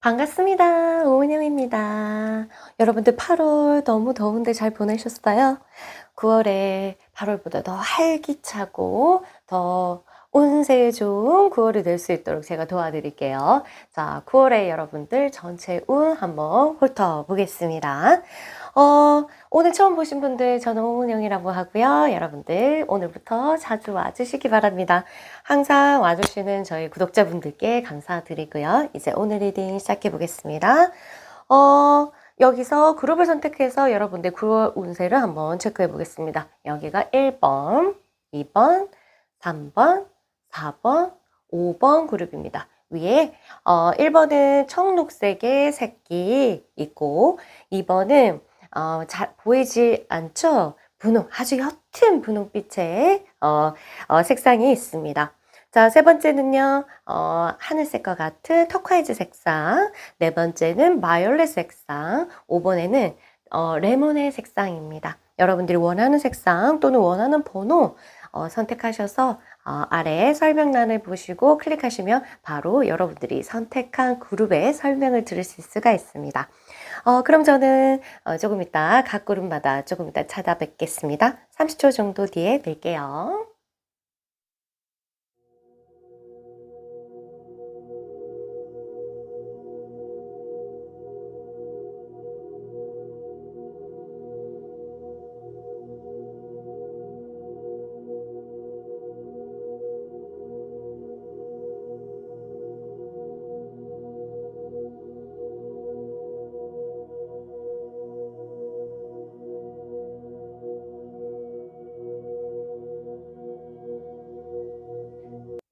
반갑습니다. 오은영입니다. 여러분들 8월 너무 더운데 잘 보내셨어요? 9월에 8월보다 더 활기차고 더 운세 좋은 9월이 될 수 있도록 제가 도와드릴게요. 자, 9월에 여러분들 전체 운 한번 훑어보겠습니다. 오늘 처음 보신 분들 저는 오은영이라고 하고요. 여러분들 오늘부터 자주 와주시기 바랍니다. 항상 와주시는 저희 구독자분들께 감사드리고요. 이제 오늘 리딩 시작해 보겠습니다. 여기서 그룹을 선택해서 여러분들 9월 운세를 한번 체크해 보겠습니다. 여기가 1번, 2번, 3번, 4번, 5번 그룹입니다. 위에 1번은 청록색의 색이 있고 2번은 잘 보이지 않죠? 분홍, 아주 옅은 분홍빛의 색상이 있습니다. 자, 세 번째는요, 하늘색과 같은 터콰이즈 색상. 네 번째는 바이올렛 색상. 5번에는 레몬의 색상입니다. 여러분들이 원하는 색상 또는 원하는 번호 선택하셔서 아래 설명란을 보시고 클릭하시면 바로 여러분들이 선택한 그룹의 설명을 들으실 수가 있습니다. 그럼 저는 조금 이따 각 그룹마다 조금 이따 찾아뵙겠습니다. 30초 정도 뒤에 뵐게요.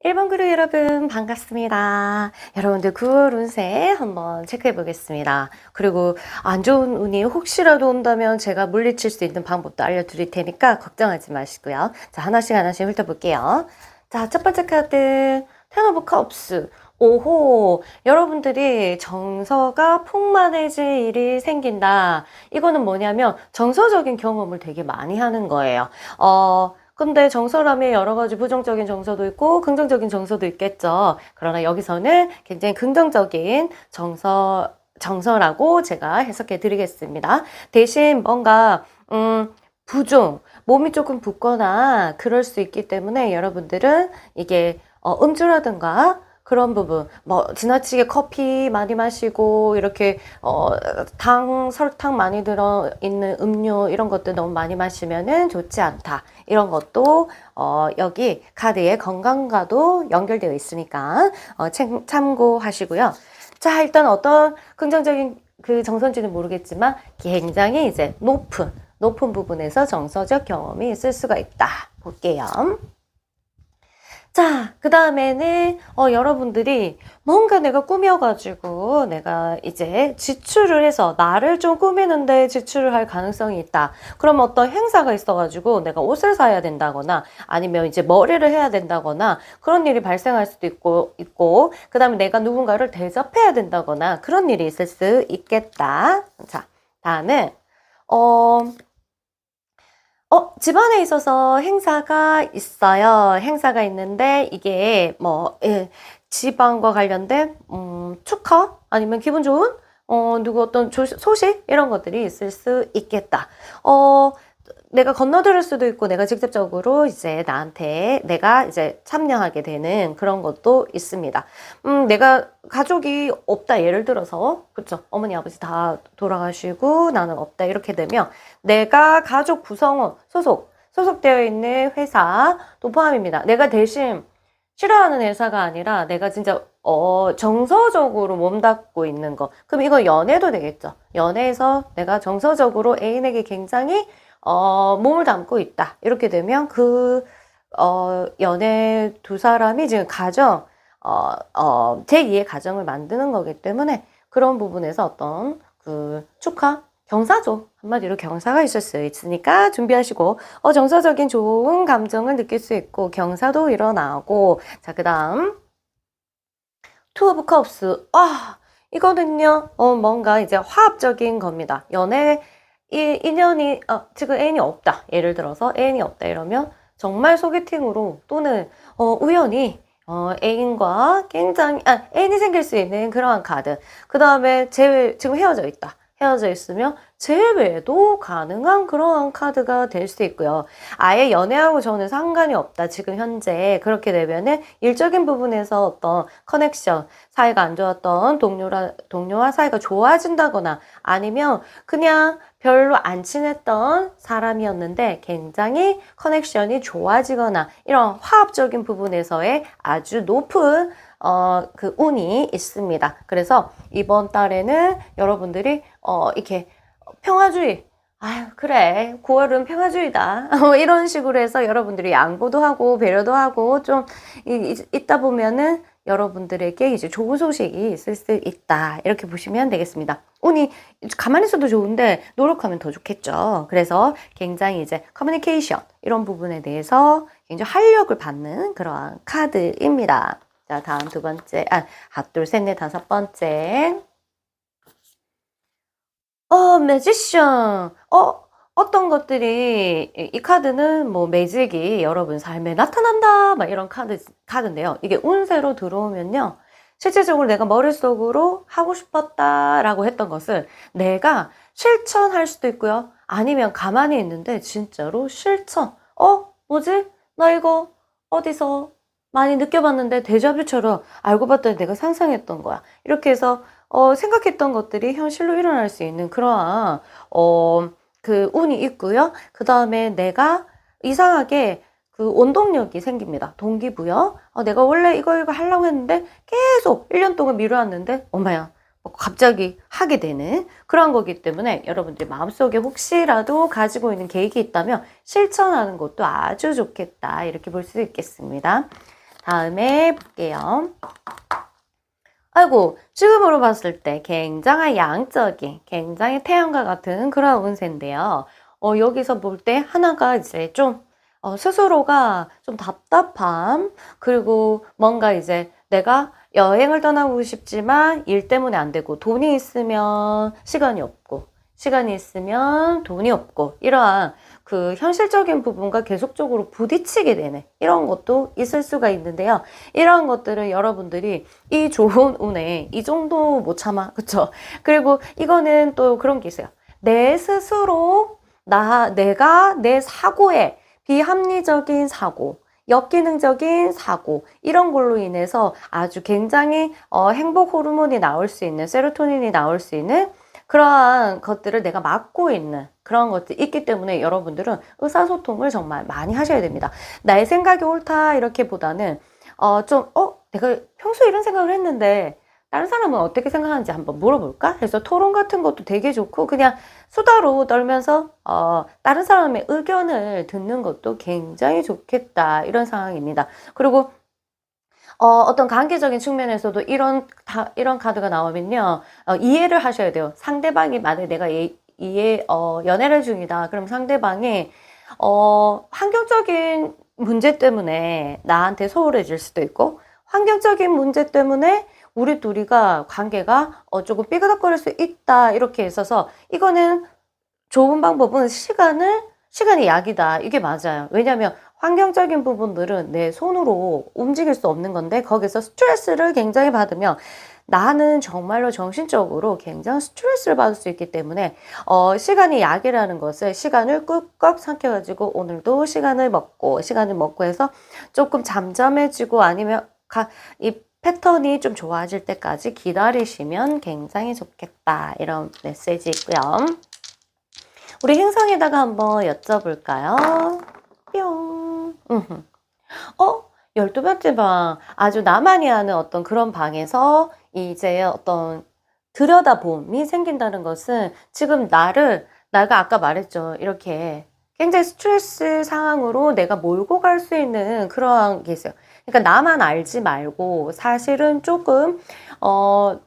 1번 그룹 여러분 반갑습니다. 여러분들 9월 운세 한번 체크해 보겠습니다. 그리고 안 좋은 운이 혹시라도 온다면 제가 물리칠 수 있는 방법도 알려드릴 테니까 걱정하지 마시고요. 자, 하나씩 훑어볼게요. 자, 첫 번째 카드 텐 오브 컵스. 오호, 여러분들이 정서가 풍만해질 일이 생긴다. 이거는 뭐냐면 정서적인 경험을 되게 많이 하는 거예요. 근데 정서라면 여러 가지 부정적인 정서도 있고 긍정적인 정서도 있겠죠. 그러나 여기서는 굉장히 긍정적인 정서라고 제가 해석해 드리겠습니다. 대신 뭔가 몸이 조금 붓거나 그럴 수 있기 때문에 여러분들은 이게 음주라든가 그런 부분, 지나치게 커피 많이 마시고, 이렇게, 설탕 많이 들어있는 음료, 이런 것들 너무 많이 마시면은 좋지 않다. 이런 것도, 여기 카드에 건강과도 연결되어 있으니까, 참고하시고요. 자, 일단 어떤 긍정적인 그 정서인지는 모르겠지만, 굉장히 이제 높은 부분에서 정서적 경험이 있을 수가 있다. 볼게요. 자, 그 다음에는 여러분들이 뭔가 내가 꾸며가지고 내가 이제 지출을 해서 나를 좀 꾸미는데 지출을 할 가능성이 있다. 그러면 어떤 행사가 있어가지고 내가 옷을 사야 된다거나 아니면 이제 머리를 해야 된다거나 그런 일이 발생할 수도 있고 그 다음에 내가 누군가를 대접해야 된다거나 그런 일이 있을 수 있겠다. 자, 다음은 집안에 있어서 행사가 있어요. 행사가 있는데 이게 집안과 관련된 축하 아니면 기분 좋은 누구 어떤 소식 이런 것들이 있을 수 있겠다. 내가 건너들을 수도 있고 내가 직접적으로 이제 내가 이제 참여하게 되는 그런 것도 있습니다. 내가 가족이 없다 예를 들어서 그쵸 어머니 아버지 다 돌아가시고 나는 없다 이렇게 되면 내가 가족 구성원 소속되어 있는 회사도 포함입니다. 내가 대신 싫어하는 회사가 아니라 내가 진짜 정서적으로 몸담고 있는 거. 그럼 이거 연애도 되겠죠. 연애에서 내가 정서적으로 애인에게 굉장히 몸을 담고 있다. 이렇게 되면 연애 두 사람이 지금 제2의 가정을 만드는 거기 때문에 그런 부분에서 어떤 축하, 경사죠. 한마디로 경사가 있을 수 있으니까 준비하시고, 정서적인 좋은 감정을 느낄 수 있고, 경사도 일어나고, 자, 그 다음, 투 오브 컵스. 이거는요, 뭔가 이제 화합적인 겁니다. 인연이 지금 애인이 없다. 예를 들어서 애인이 없다 이러면 정말 소개팅으로 또는 우연히 애인과 굉장히, 애인이 생길 수 있는 그러한 카드. 그 다음에 지금 헤어져 있다. 헤어져 있으면 재회도 가능한 그러한 카드가 될 수 있고요. 아예 연애하고 저는 상관이 없다. 지금 현재 그렇게 되면은 일적인 부분에서 어떤 커넥션, 사이가 안 좋았던 동료와 사이가 좋아진다거나 아니면 그냥 별로 안 친했던 사람이었는데 굉장히 커넥션이 좋아지거나 이런 화합적인 부분에서의 아주 높은 그 운이 있습니다. 그래서 이번 달에는 여러분들이 이렇게 평화주의, 아유 그래 9월은 평화주의다 이런 식으로 해서 여러분들이 양보도 하고 배려도 하고 좀 있다 보면은 여러분들에게 이제 좋은 소식이 있을 수 있다 이렇게 보시면 되겠습니다. 운이 가만히 있어도 좋은데 노력하면 더 좋겠죠. 그래서 굉장히 이제 커뮤니케이션 이런 부분에 대해서 굉장히 활력을 받는 그러한 카드입니다. 자, 다음 두 번째, 하나, 둘, 셋, 넷, 다섯 번째. 매지션. 어떤 것들이, 이 카드는 뭐 매직이 여러분 삶에 나타난다. 막 이런 카드인데요. 이게 운세로 들어오면요. 실질적으로 내가 머릿속으로 하고 싶었다라고 했던 것을 내가 실천할 수도 있고요. 아니면 가만히 있는데 진짜로 실천. 뭐지? 나 이거 어디서 많이 느껴봤는데 데자뷰처럼 알고 봤더니 내가 상상했던 거야. 이렇게 해서 생각했던 것들이 현실로 일어날 수 있는 그러한 그 운이 있고요. 그 다음에 내가 이상하게 그 원동력이 생깁니다. 동기부여. 내가 원래 이거 하려고 했는데 계속 1년 동안 미뤄왔는데 엄마야 갑자기 하게 되는 그런 거기 때문에 여러분들이 마음속에 혹시라도 가지고 있는 계획이 있다면 실천하는 것도 아주 좋겠다 이렇게 볼 수 있겠습니다. 다음에 볼게요. 아이고 지금으로 봤을 때 굉장히 양적인 굉장히 태양과 같은 그런 운세인데요. 여기서 볼 때 하나가 이제 좀 스스로가 좀 답답함 그리고 뭔가 이제 내가 여행을 떠나고 싶지만 일 때문에 안 되고 돈이 있으면 시간이 없고 시간이 있으면 돈이 없고 이러한 그 현실적인 부분과 계속적으로 부딪히게 되는 이런 것도 있을 수가 있는데요. 이런 것들은 여러분들이 이 좋은 운에 이 정도 못 참아. 그쵸? 그리고 이거는 또 그런 게 있어요. 내 스스로 내가 내 사고에 비합리적인 사고 역기능적인 사고 이런 걸로 인해서 아주 굉장히 행복 호르몬이 나올 수 있는 세로토닌이 나올 수 있는 그러한 것들을 내가 맡고 있는 그런 것들이 있기 때문에 여러분들은 의사소통을 정말 많이 하셔야 됩니다. 나의 생각이 옳다 이렇게보다는 내가 평소에 이런 생각을 했는데 다른 사람은 어떻게 생각하는지 한번 물어볼까? 해서 토론 같은 것도 되게 좋고 그냥 수다로 떨면서 다른 사람의 의견을 듣는 것도 굉장히 좋겠다 이런 상황입니다. 그리고 어떤 관계적인 측면에서도 이런 카드가 나오면요, 이해를 하셔야 돼요. 상대방이 만약에 내가 연애를 중이다. 그럼 상대방이, 환경적인 문제 때문에 나한테 소홀해질 수도 있고, 환경적인 문제 때문에 우리 둘이가 관계가 조금 삐그덕거릴 수 있다. 이렇게 있어서, 이거는 좋은 방법은 시간이 약이다. 이게 맞아요. 왜냐면 환경적인 부분들은 내 손으로 움직일 수 없는 건데 거기서 스트레스를 굉장히 받으면 나는 정말로 정신적으로 굉장히 스트레스를 받을 수 있기 때문에 시간이 약이라는 것을 시간을 꾹꾹 삼켜가지고 오늘도 시간을 먹고 해서 조금 잠잠해지고 아니면 이 패턴이 좀 좋아질 때까지 기다리시면 굉장히 좋겠다. 이런 메시지 있고요. 우리 행성에다가 한번 여쭤볼까요? 뿅. 12번째 방. 아주 나만이 아는 어떤 그런 방에서 이제 어떤 들여다봄이 생긴다는 것은 지금 내가 아까 말했죠. 이렇게 굉장히 스트레스 상황으로 내가 몰고 갈 수 있는 그러한 게 있어요. 그러니까 나만 알지 말고 사실은 조금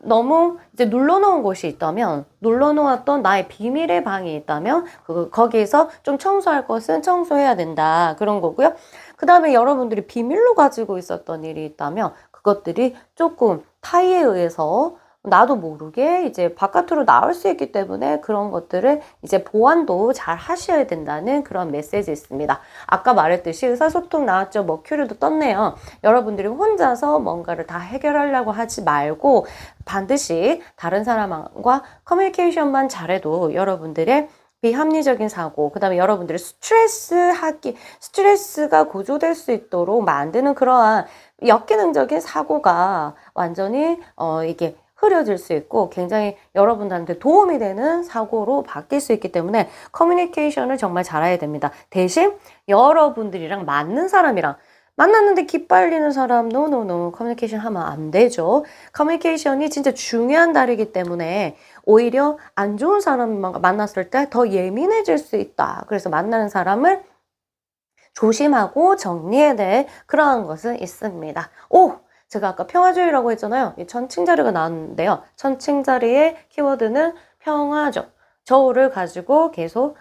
너무 이제 눌러놓은 곳이 있다면 눌러놓았던 나의 비밀의 방이 있다면 거기에서 좀 청소할 것은 청소해야 된다 그런 거고요. 그 다음에 여러분들이 비밀로 가지고 있었던 일이 있다면 그것들이 조금 타의에 의해서 나도 모르게 이제 바깥으로 나올 수 있기 때문에 그런 것들을 이제 보완도 잘 하셔야 된다는 그런 메시지 있습니다. 아까 말했듯이 의사소통 나왔죠. 머큐리도 떴네요. 여러분들이 혼자서 뭔가를 다 해결하려고 하지 말고 반드시 다른 사람과 커뮤니케이션만 잘해도 여러분들의 비합리적인 사고, 그 다음에 여러분들이 스트레스가 고조될 수 있도록 만드는 그러한 역기능적인 사고가 완전히 이게 흐려질 수 있고 굉장히 여러분들한테 도움이 되는 사고로 바뀔 수 있기 때문에 커뮤니케이션을 정말 잘해야 됩니다. 대신 여러분들이랑 맞는 사람이랑 만났는데 기빨리는 사람, 노노노 커뮤니케이션 하면 안 되죠. 커뮤니케이션이 진짜 중요한 달이기 때문에 오히려 안 좋은 사람 만났을 때 더 예민해질 수 있다. 그래서 만나는 사람을 조심하고 정리해야 될 그러한 것은 있습니다. 제가 아까 평화주의라고 했잖아요. 이 천칭자리가 나왔는데요. 천칭자리의 키워드는 평화죠. 저울을 가지고 계속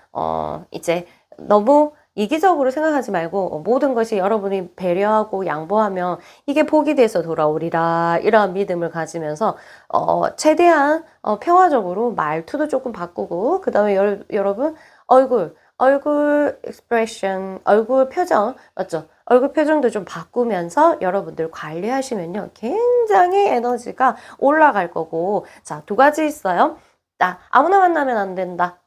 이제 너무 이기적으로 생각하지 말고 모든 것이 여러분이 배려하고 양보하면 이게 복이 돼서 돌아오리라 이런 믿음을 가지면서 최대한 평화적으로 말투도 조금 바꾸고 그 다음에 여러분 얼굴 익스프레션, 얼굴 표정, 맞죠? 얼굴 표정도 좀 바꾸면서 여러분들 관리하시면요. 굉장히 에너지가 올라갈 거고. 자, 2가지 있어요. 아무나 만나면 안 된다.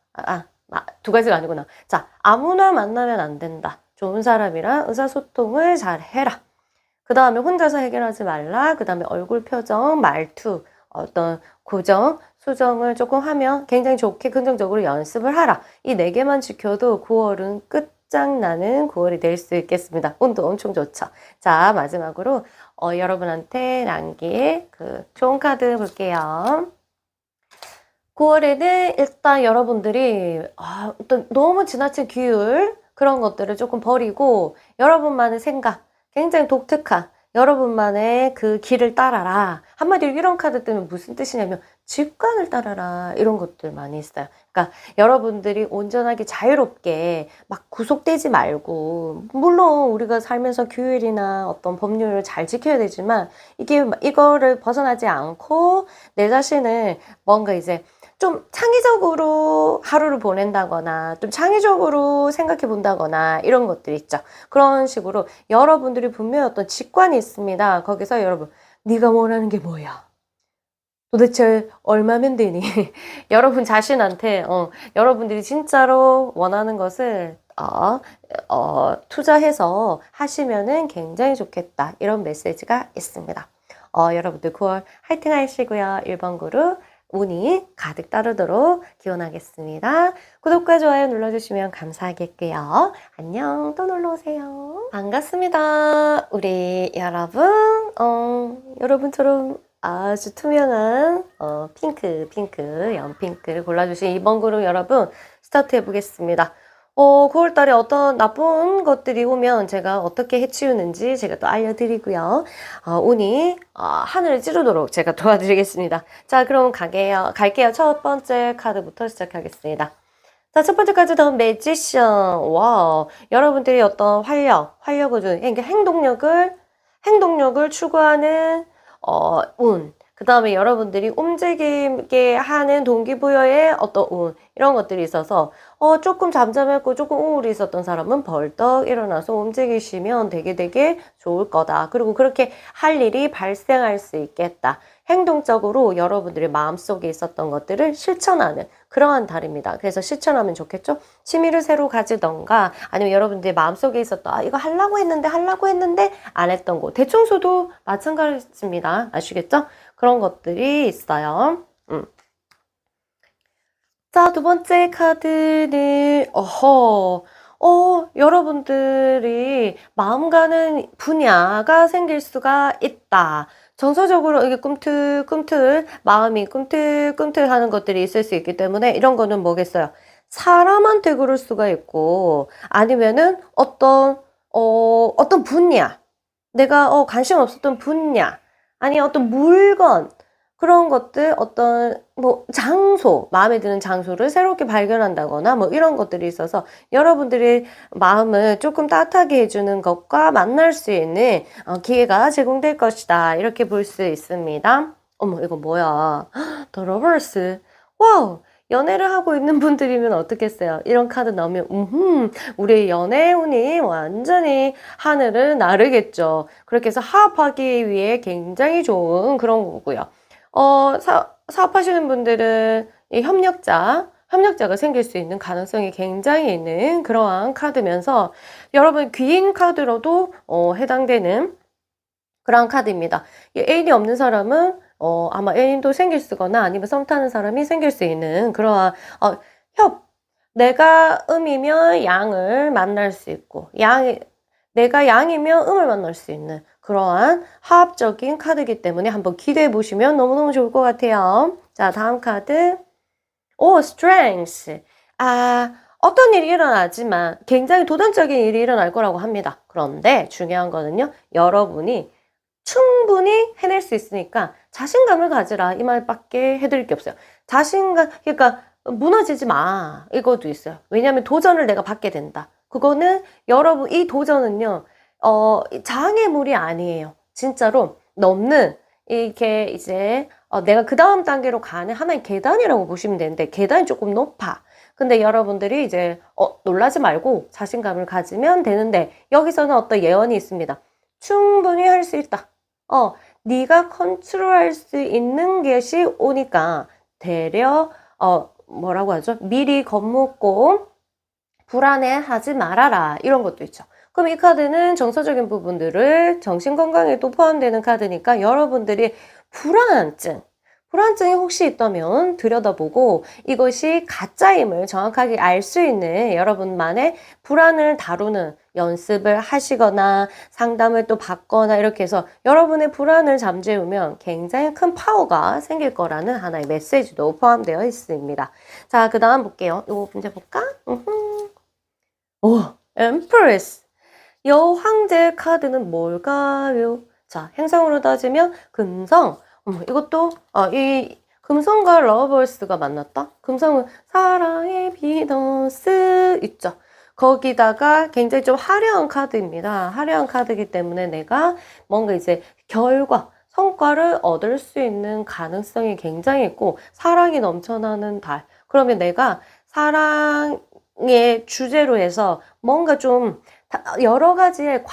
두 가지가 아니구나. 자, 아무나 만나면 안 된다. 좋은 사람이랑 의사소통을 잘 해라. 그 다음에 혼자서 해결하지 말라. 그 다음에 얼굴 표정, 말투, 어떤 고정, 수정을 조금 하면 굉장히 좋게 긍정적으로 연습을 하라. 이 4개만 지켜도 9월은 끝장나는 9월이 될 수 있겠습니다. 운도 엄청 좋죠. 자, 마지막으로 여러분한테 남길 그 좋은 카드 볼게요. 9월에는 일단 여러분들이 어떤 너무 지나친 기율 그런 것들을 조금 버리고 여러분만의 생각, 굉장히 독특한 여러분만의 그 길을 따라라. 한마디로 이런 카드 뜨면 무슨 뜻이냐면 직관을 따라라. 이런 것들 많이 있어요. 그러니까 여러분들이 온전하게 자유롭게 막 구속되지 말고 물론 우리가 살면서 규율이나 어떤 법률을 잘 지켜야 되지만 이거를 벗어나지 않고 내 자신을 뭔가 이제 좀 창의적으로 하루를 보낸다거나 좀 창의적으로 생각해 본다거나 이런 것들이 있죠. 그런 식으로 여러분들이 분명히 어떤 직관이 있습니다. 거기서 여러분 네가 원하는 게 뭐야? 도대체 얼마면 되니? 여러분 자신한테 여러분들이 진짜로 원하는 것을 투자해서 하시면은 굉장히 좋겠다. 이런 메시지가 있습니다. 여러분들 9월 화이팅 하시고요. 1번 그룹 운이 가득 따르도록 기원하겠습니다. 구독과 좋아요 눌러주시면 감사하겠고요. 안녕, 또 놀러오세요. 반갑습니다. 우리 여러분, 여러분처럼 아주 투명한 핑크, 연핑크를 골라주신 2번 그룹 여러분 스타트 해보겠습니다. 9월달에 어떤 나쁜 것들이 오면 제가 어떻게 해치우는지 제가 또 알려드리고요. 운이 하늘을 찌르도록 제가 도와드리겠습니다. 자, 그럼 갈게요. 첫 번째 카드부터 시작하겠습니다. 자, 첫 번째 카드 더 매지션. 와, 여러분들이 어떤 활력을 주는, 그러니까 행동력을 추구하는 운. 그 다음에 여러분들이 움직이게 하는 동기부여의 어떤 운, 이런 것들이 있어서, 조금 잠잠했고 조금 우울이 있었던 사람은 벌떡 일어나서 움직이시면 되게 좋을 거다. 그리고 그렇게 할 일이 발생할 수 있겠다. 행동적으로 여러분들의 마음속에 있었던 것들을 실천하는 그러한 달입니다. 그래서 실천하면 좋겠죠? 취미를 새로 가지던가 아니면 여러분들의 마음속에 있었던 이거 하려고 했는데 안 했던 거. 대청소도 마찬가지입니다. 아시겠죠? 그런 것들이 있어요. 자, 2번째 카드는 여러분들이 마음 가는 분야가 생길 수가 있다. 정서적으로 이게 마음이 꿈틀꿈틀 하는 것들이 있을 수 있기 때문에 이런 거는 뭐겠어요? 사람한테 그럴 수가 있고, 아니면은 어떤 분야, 내가 관심 없었던 분야, 아니 어떤 물건, 그런 것들, 어떤 장소, 마음에 드는 장소를 새롭게 발견한다거나 이런 것들이 있어서 여러분들의 마음을 조금 따뜻하게 해주는 것과 만날 수 있는 기회가 제공될 것이다. 이렇게 볼 수 있습니다. 어머, 이거 뭐야? The Lovers. 와우! 연애를 하고 있는 분들이면 어떻겠어요? 이런 카드 나오면, 우리 연애운이 완전히 하늘을 나르겠죠. 그렇게 해서 사업하기 위해 굉장히 좋은 그런 거고요. 사업하시는 분들은 이 협력자가 생길 수 있는 가능성이 굉장히 있는 그러한 카드면서 여러분 귀인 카드로도 해당되는 그런 카드입니다. 애인이 없는 사람은 아마 애인도 생길 수거나 아니면 썸 타는 사람이 생길 수 있는 그러한 내가 음이면 양을 만날 수 있고 내가 양이면 음을 만날 수 있는 그러한 화합적인 카드이기 때문에 한번 기대해 보시면 너무너무 좋을 것 같아요. 자, 다음 카드. strength. 어떤 일이 일어나지만 굉장히 도전적인 일이 일어날 거라고 합니다. 그런데 중요한 거는요, 여러분이 충분히 해낼 수 있으니까 자신감을 가지라 이 말밖에 해드릴 게 없어요. 자신감, 그러니까 무너지지 마 이것도 있어요. 왜냐하면 도전을 내가 받게 된다. 그거는 여러분 이 도전은요 장애물이 아니에요. 진짜로 넘는 이렇게 이제 내가 그 다음 단계로 가는 하나의 계단이라고 보시면 되는데 계단이 조금 높아. 근데 여러분들이 이제 놀라지 말고 자신감을 가지면 되는데 여기서는 어떤 예언이 있습니다. 충분히 할 수 있다. 네가 컨트롤할 수 있는 것이 오니까 되려 뭐라고 하죠? 미리 겁먹고 불안해하지 말아라 이런 것도 있죠. 그럼 이 카드는 정서적인 부분들을 정신건강에도 포함되는 카드니까 여러분들이 불안증이 혹시 있다면 들여다보고 이것이 가짜임을 정확하게 알 수 있는 여러분만의 불안을 다루는 연습을 하시거나 상담을 또 받거나 이렇게 해서 여러분의 불안을 잠재우면 굉장히 큰 파워가 생길 거라는 하나의 메시지도 포함되어 있습니다. 자, 그 다음 볼게요. 이거 문제 볼까? Empress. 여황제 카드는 뭘까요? 자, 행성으로 따지면 금성. 이것도 이 금성과 러버스가 만났다. 금성은 사랑의 비너스 있죠. 거기다가 굉장히 좀 화려한 카드입니다. 화려한 카드이기 때문에 내가 뭔가 이제 성과를 얻을 수 있는 가능성이 굉장히 있고 사랑이 넘쳐나는 달. 그러면 내가 사랑의 주제로 해서 뭔가 좀 여러 가지의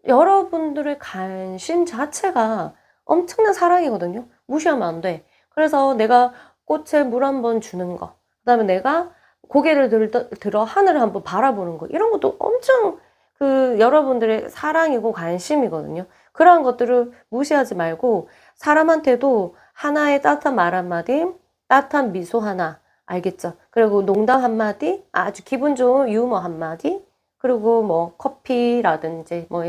여러분들의 관심 자체가 엄청난 사랑이거든요. 무시하면 안 돼. 그래서 내가 꽃에 물 한번 주는 거, 그 다음에 내가 고개를 들어 하늘을 한번 바라보는 거, 이런 것도 엄청 여러분들의 사랑이고 관심이거든요. 그러한 것들을 무시하지 말고 사람한테도 하나의 따뜻한 말 한마디, 따뜻한 미소 하나, 알겠죠? 그리고 농담 한마디, 아주 기분 좋은 유머 한마디, 그리고 뭐 커피라든지 뭐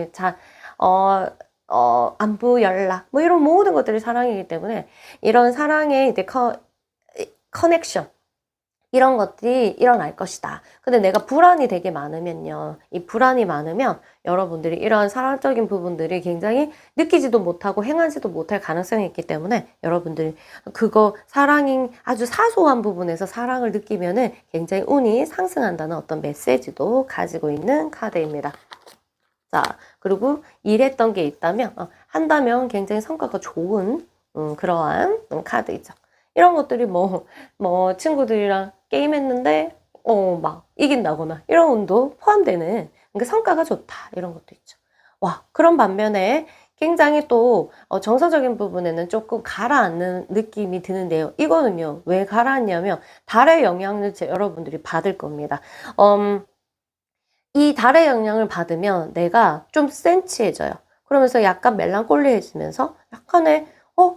안부 연락 뭐 이런 모든 것들이 사랑이기 때문에 이런 사랑의 이제 커넥션 이런 것들이 일어날 것이다. 근데 내가 불안이 되게 많으면요. 이 불안이 많으면 여러분들이 이런 사랑적인 부분들이 굉장히 느끼지도 못하고 행하지도 못할 가능성이 있기 때문에 여러분들이 사랑인 아주 사소한 부분에서 사랑을 느끼면은 굉장히 운이 상승한다는 어떤 메시지도 가지고 있는 카드입니다. 자, 그리고 일했던 게 있다면, 한다면 굉장히 성과가 좋은, 그러한 카드이죠. 이런 것들이 친구들이랑 게임했는데, 막 이긴다거나, 이런 운도 포함되는, 그러니까 성과가 좋다. 이런 것도 있죠. 와, 그런 반면에 굉장히 또, 정서적인 부분에는 조금 가라앉는 느낌이 드는데요. 이거는요, 왜 가라앉냐면, 달의 영향을 여러분들이 받을 겁니다. 이 달의 영향을 받으면 내가 좀 센치해져요. 그러면서 약간 멜랑콜리해지면서 약간의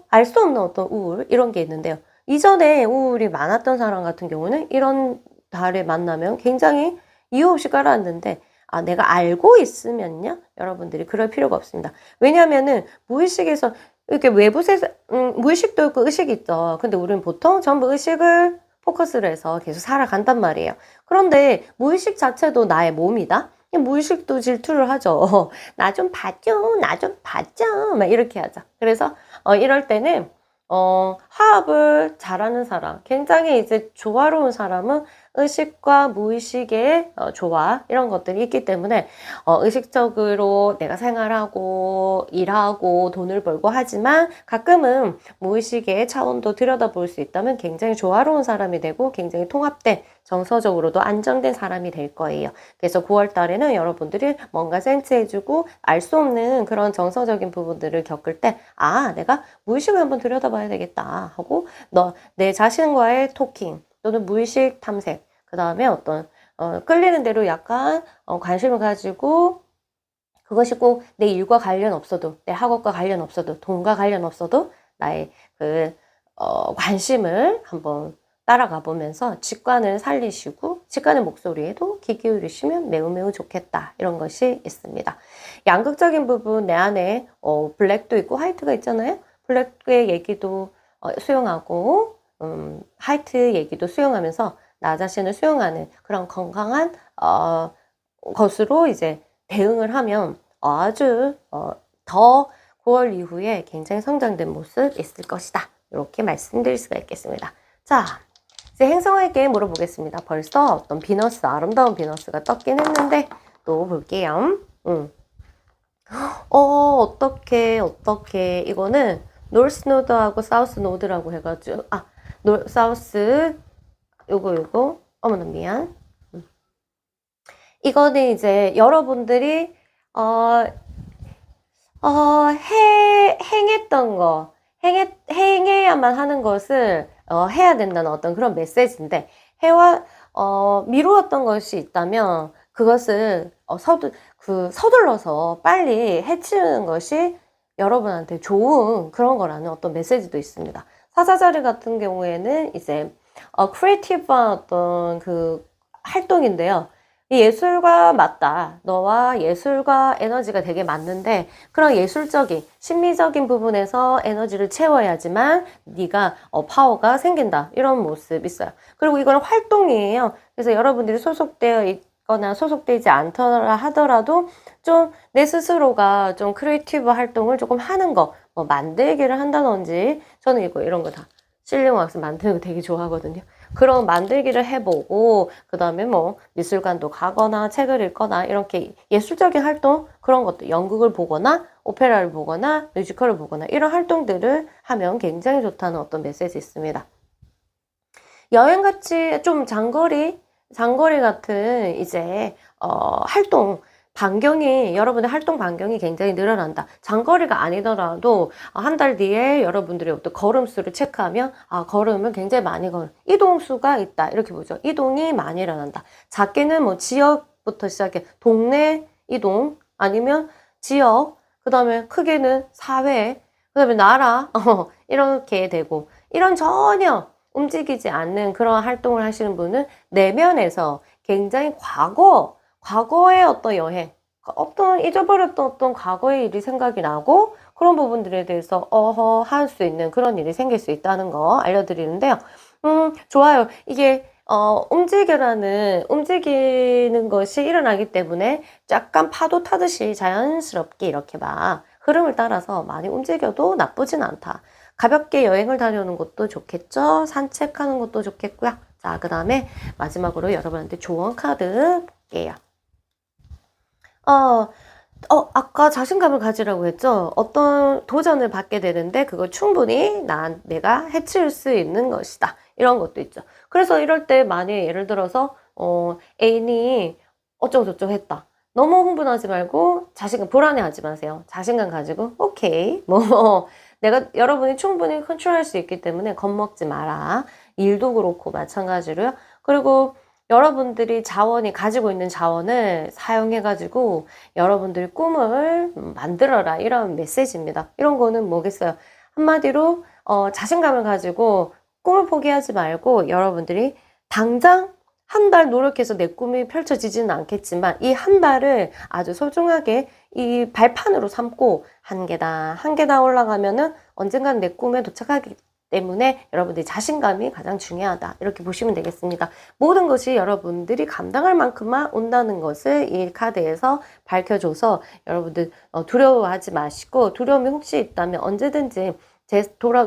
알 수 없는 어떤 우울 이런 게 있는데요. 이전에 우울이 많았던 사람 같은 경우는 이런 달을 만나면 굉장히 이유 없이 가라앉는데 내가 알고 있으면요. 여러분들이 그럴 필요가 없습니다. 왜냐하면은 무의식에서 이렇게 외부 세상 무의식도 있고 의식이 있죠. 근데 우리는 보통 전부 의식을 포커스를 해서 계속 살아간단 말이에요. 그런데 무의식 자체도 나의 몸이다. 무의식도 질투를 하죠. 나 좀 봐줘, 나 좀 봐줘, 막 이렇게 하죠. 그래서 이럴 때는 화합을 잘하는 사람, 굉장히 이제 조화로운 사람은 의식과 무의식의 조화 이런 것들이 있기 때문에 의식적으로 내가 생활하고 일하고 돈을 벌고 하지만 가끔은 무의식의 차원도 들여다볼 수 있다면 굉장히 조화로운 사람이 되고 굉장히 통합된 정서적으로도 안정된 사람이 될 거예요. 그래서 9월 달에는 여러분들이 뭔가 센스해주고 알 수 없는 그런 정서적인 부분들을 겪을 때, 아, 내가 무의식을 한번 들여다봐야 되겠다 하고 내 자신과의 토킹 또는 무의식 탐색, 그 다음에 어떤 끌리는 대로 약간 관심을 가지고 그것이 꼭 내 일과 관련 없어도 내 학업과 관련 없어도 돈과 관련 없어도 나의 그 관심을 한번 따라가 보면서 직관을 살리시고 직관의 목소리에도 귀 기울이시면 매우 매우 좋겠다 이런 것이 있습니다. 양극적인 부분 내 안에 블랙도 있고 화이트가 있잖아요. 블랙의 얘기도 수용하고 화이트 얘기도 수용하면서 나 자신을 수용하는 그런 건강한 것으로 이제 대응을 하면 아주 더 9월 이후에 굉장히 성장된 모습 있을 것이다. 이렇게 말씀드릴 수가 있겠습니다. 자, 이제 행성에게 물어보겠습니다. 벌써 어떤 비너스, 아름다운 비너스가 떴긴 했는데 또 볼게요. 어떻게 이거는 노스 노드하고 사우스 노드라고 해가지고 사우스 요거 어머나 미안. 이거는 이제 여러분들이 행했던 거 행해야만 하는 것을 해야 된다는 어떤 그런 메시지인데 미루었던 것이 있다면 그것을 서둘러서 빨리 해치우는 것이 여러분한테 좋은 그런 거라는 어떤 메시지도 있습니다. 사자자리 같은 경우에는 이제 크리에이티브한 어떤 그 활동인데요. 이 예술과 맞다. 너와 예술과 에너지가 되게 맞는데 그런 예술적인 심미적인 부분에서 에너지를 채워야지만 네가 파워가 생긴다. 이런 모습 있어요. 그리고 이건 활동이에요. 그래서 여러분들이 소속되어 있거나 소속되지 않더라 하더라도 좀 내 스스로가 좀 크리에이티브 활동을 조금 하는 거, 뭐 만들기를 한다든지 저는 이런 거 다 실링 왁스 만드는 거 되게 좋아하거든요. 그런 만들기를 해보고 그 다음에 뭐 미술관도 가거나 책을 읽거나 이렇게 예술적인 활동 그런 것도 연극을 보거나 오페라를 보거나 뮤지컬을 보거나 이런 활동들을 하면 굉장히 좋다는 어떤 메시지 있습니다. 여행같이 좀 장거리 같은 이제 활동 반경이 여러분의 활동 반경이 굉장히 늘어난다. 장거리가 아니더라도 한 달 뒤에 여러분들이 어떤 걸음수를 체크하면 걸음을 굉장히 많이 이동수가 있다. 이렇게 보죠. 이동이 많이 일어난다. 작게는 뭐 지역부터 시작해 동네 이동 아니면 지역 그 다음에 크게는 사회 그 다음에 나라 이렇게 되고 이런 전혀 움직이지 않는 그런 활동을 하시는 분은 내면에서 굉장히 과거의 어떤 여행, 어떤 잊어버렸던 어떤 과거의 일이 생각이 나고 그런 부분들에 대해서 할 수 있는 그런 일이 생길 수 있다는 거 알려드리는데요. 좋아요. 이게 움직이는 것이 일어나기 때문에 약간 파도 타듯이 자연스럽게 이렇게 막 흐름을 따라서 많이 움직여도 나쁘진 않다. 가볍게 여행을 다녀오는 것도 좋겠죠. 산책하는 것도 좋겠고요. 자, 그 다음에 마지막으로 여러분한테 조언 카드 볼게요. 아까 자신감을 가지라고 했죠? 어떤 도전을 받게 되는데 그걸 충분히 내가 해칠 수 있는 것이다. 이런 것도 있죠. 그래서 이럴 때 만약에 예를 들어서 애인이 어쩌고저쩌고 했다. 너무 흥분하지 말고 불안해하지 마세요. 자신감 가지고 오케이 여러분이 충분히 컨트롤할 수 있기 때문에 겁먹지 마라. 일도 그렇고 마찬가지로요. 그리고 여러분들이 가지고 있는 자원을 사용해가지고 여러분들의 꿈을 만들어라. 이런 메시지입니다. 이런 거는 뭐겠어요? 한마디로 자신감을 가지고 꿈을 포기하지 말고 여러분들이 당장 한 달 노력해서 내 꿈이 펼쳐지지는 않겠지만 이 한 달을 아주 소중하게 이 발판으로 삼고 한 계단 올라가면은 언젠간 내 꿈에 도착하기 때문에 여러분들이 자신감이 가장 중요하다. 이렇게 보시면 되겠습니다. 모든 것이 여러분들이 감당할 만큼만 온다는 것을 이 카드에서 밝혀줘서 여러분들 두려워하지 마시고 두려움이 혹시 있다면 언제든지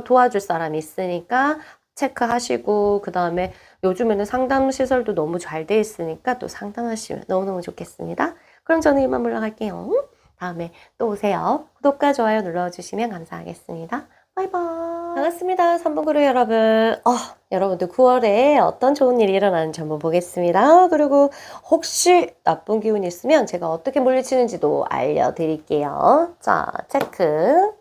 도와줄 사람이 있으니까 체크하시고, 그 다음에 요즘에는 상담 시설도 너무 잘 돼 있으니까 또 상담하시면 너무너무 좋겠습니다. 그럼 저는 이만 물러갈게요. 다음에 또 오세요. 구독과 좋아요 눌러주시면 감사하겠습니다. 바이바이. 반갑습니다. 3분 그룹 여러분. 여러분들 9월에 어떤 좋은 일이 일어나는지 한번 보겠습니다. 그리고 혹시 나쁜 기운이 있으면 제가 어떻게 물리치는지도 알려드릴게요. 자, 체크.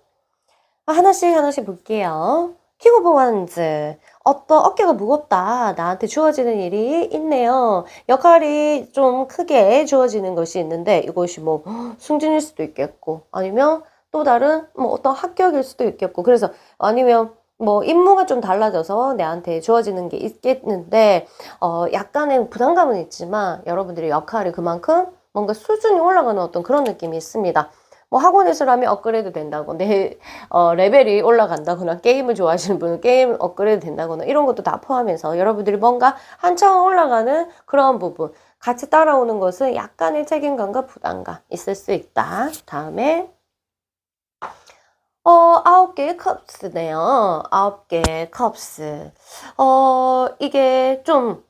하나씩 볼게요. 킹 오브 완즈. 어떤 어깨가 무겁다. 나한테 주어지는 일이 있네요. 역할이 좀 크게 주어지는 것이 있는데 이것이 뭐 승진일 수도 있겠고 아니면 또 다른 뭐 어떤 합격일 수도 있겠고 그래서 아니면 뭐 임무가 좀 달라져서 내한테 주어지는 게 있겠는데 약간의 부담감은 있지만 여러분들의 역할이 그만큼 뭔가 수준이 올라가는 어떤 그런 느낌이 있습니다. 뭐 학원에서 라면 업그레이드 된다고 내 레벨이 올라간다거나 게임을 좋아하시는 분은 게임 업그레이드 된다거나 이런 것도 다 포함해서 여러분들이 뭔가 한참 올라가는 그런 부분 같이 따라오는 것은 약간의 책임감과 부담감 있을 수 있다. 다음에 9개의 컵스네요. 9개의 컵스. 이게 좀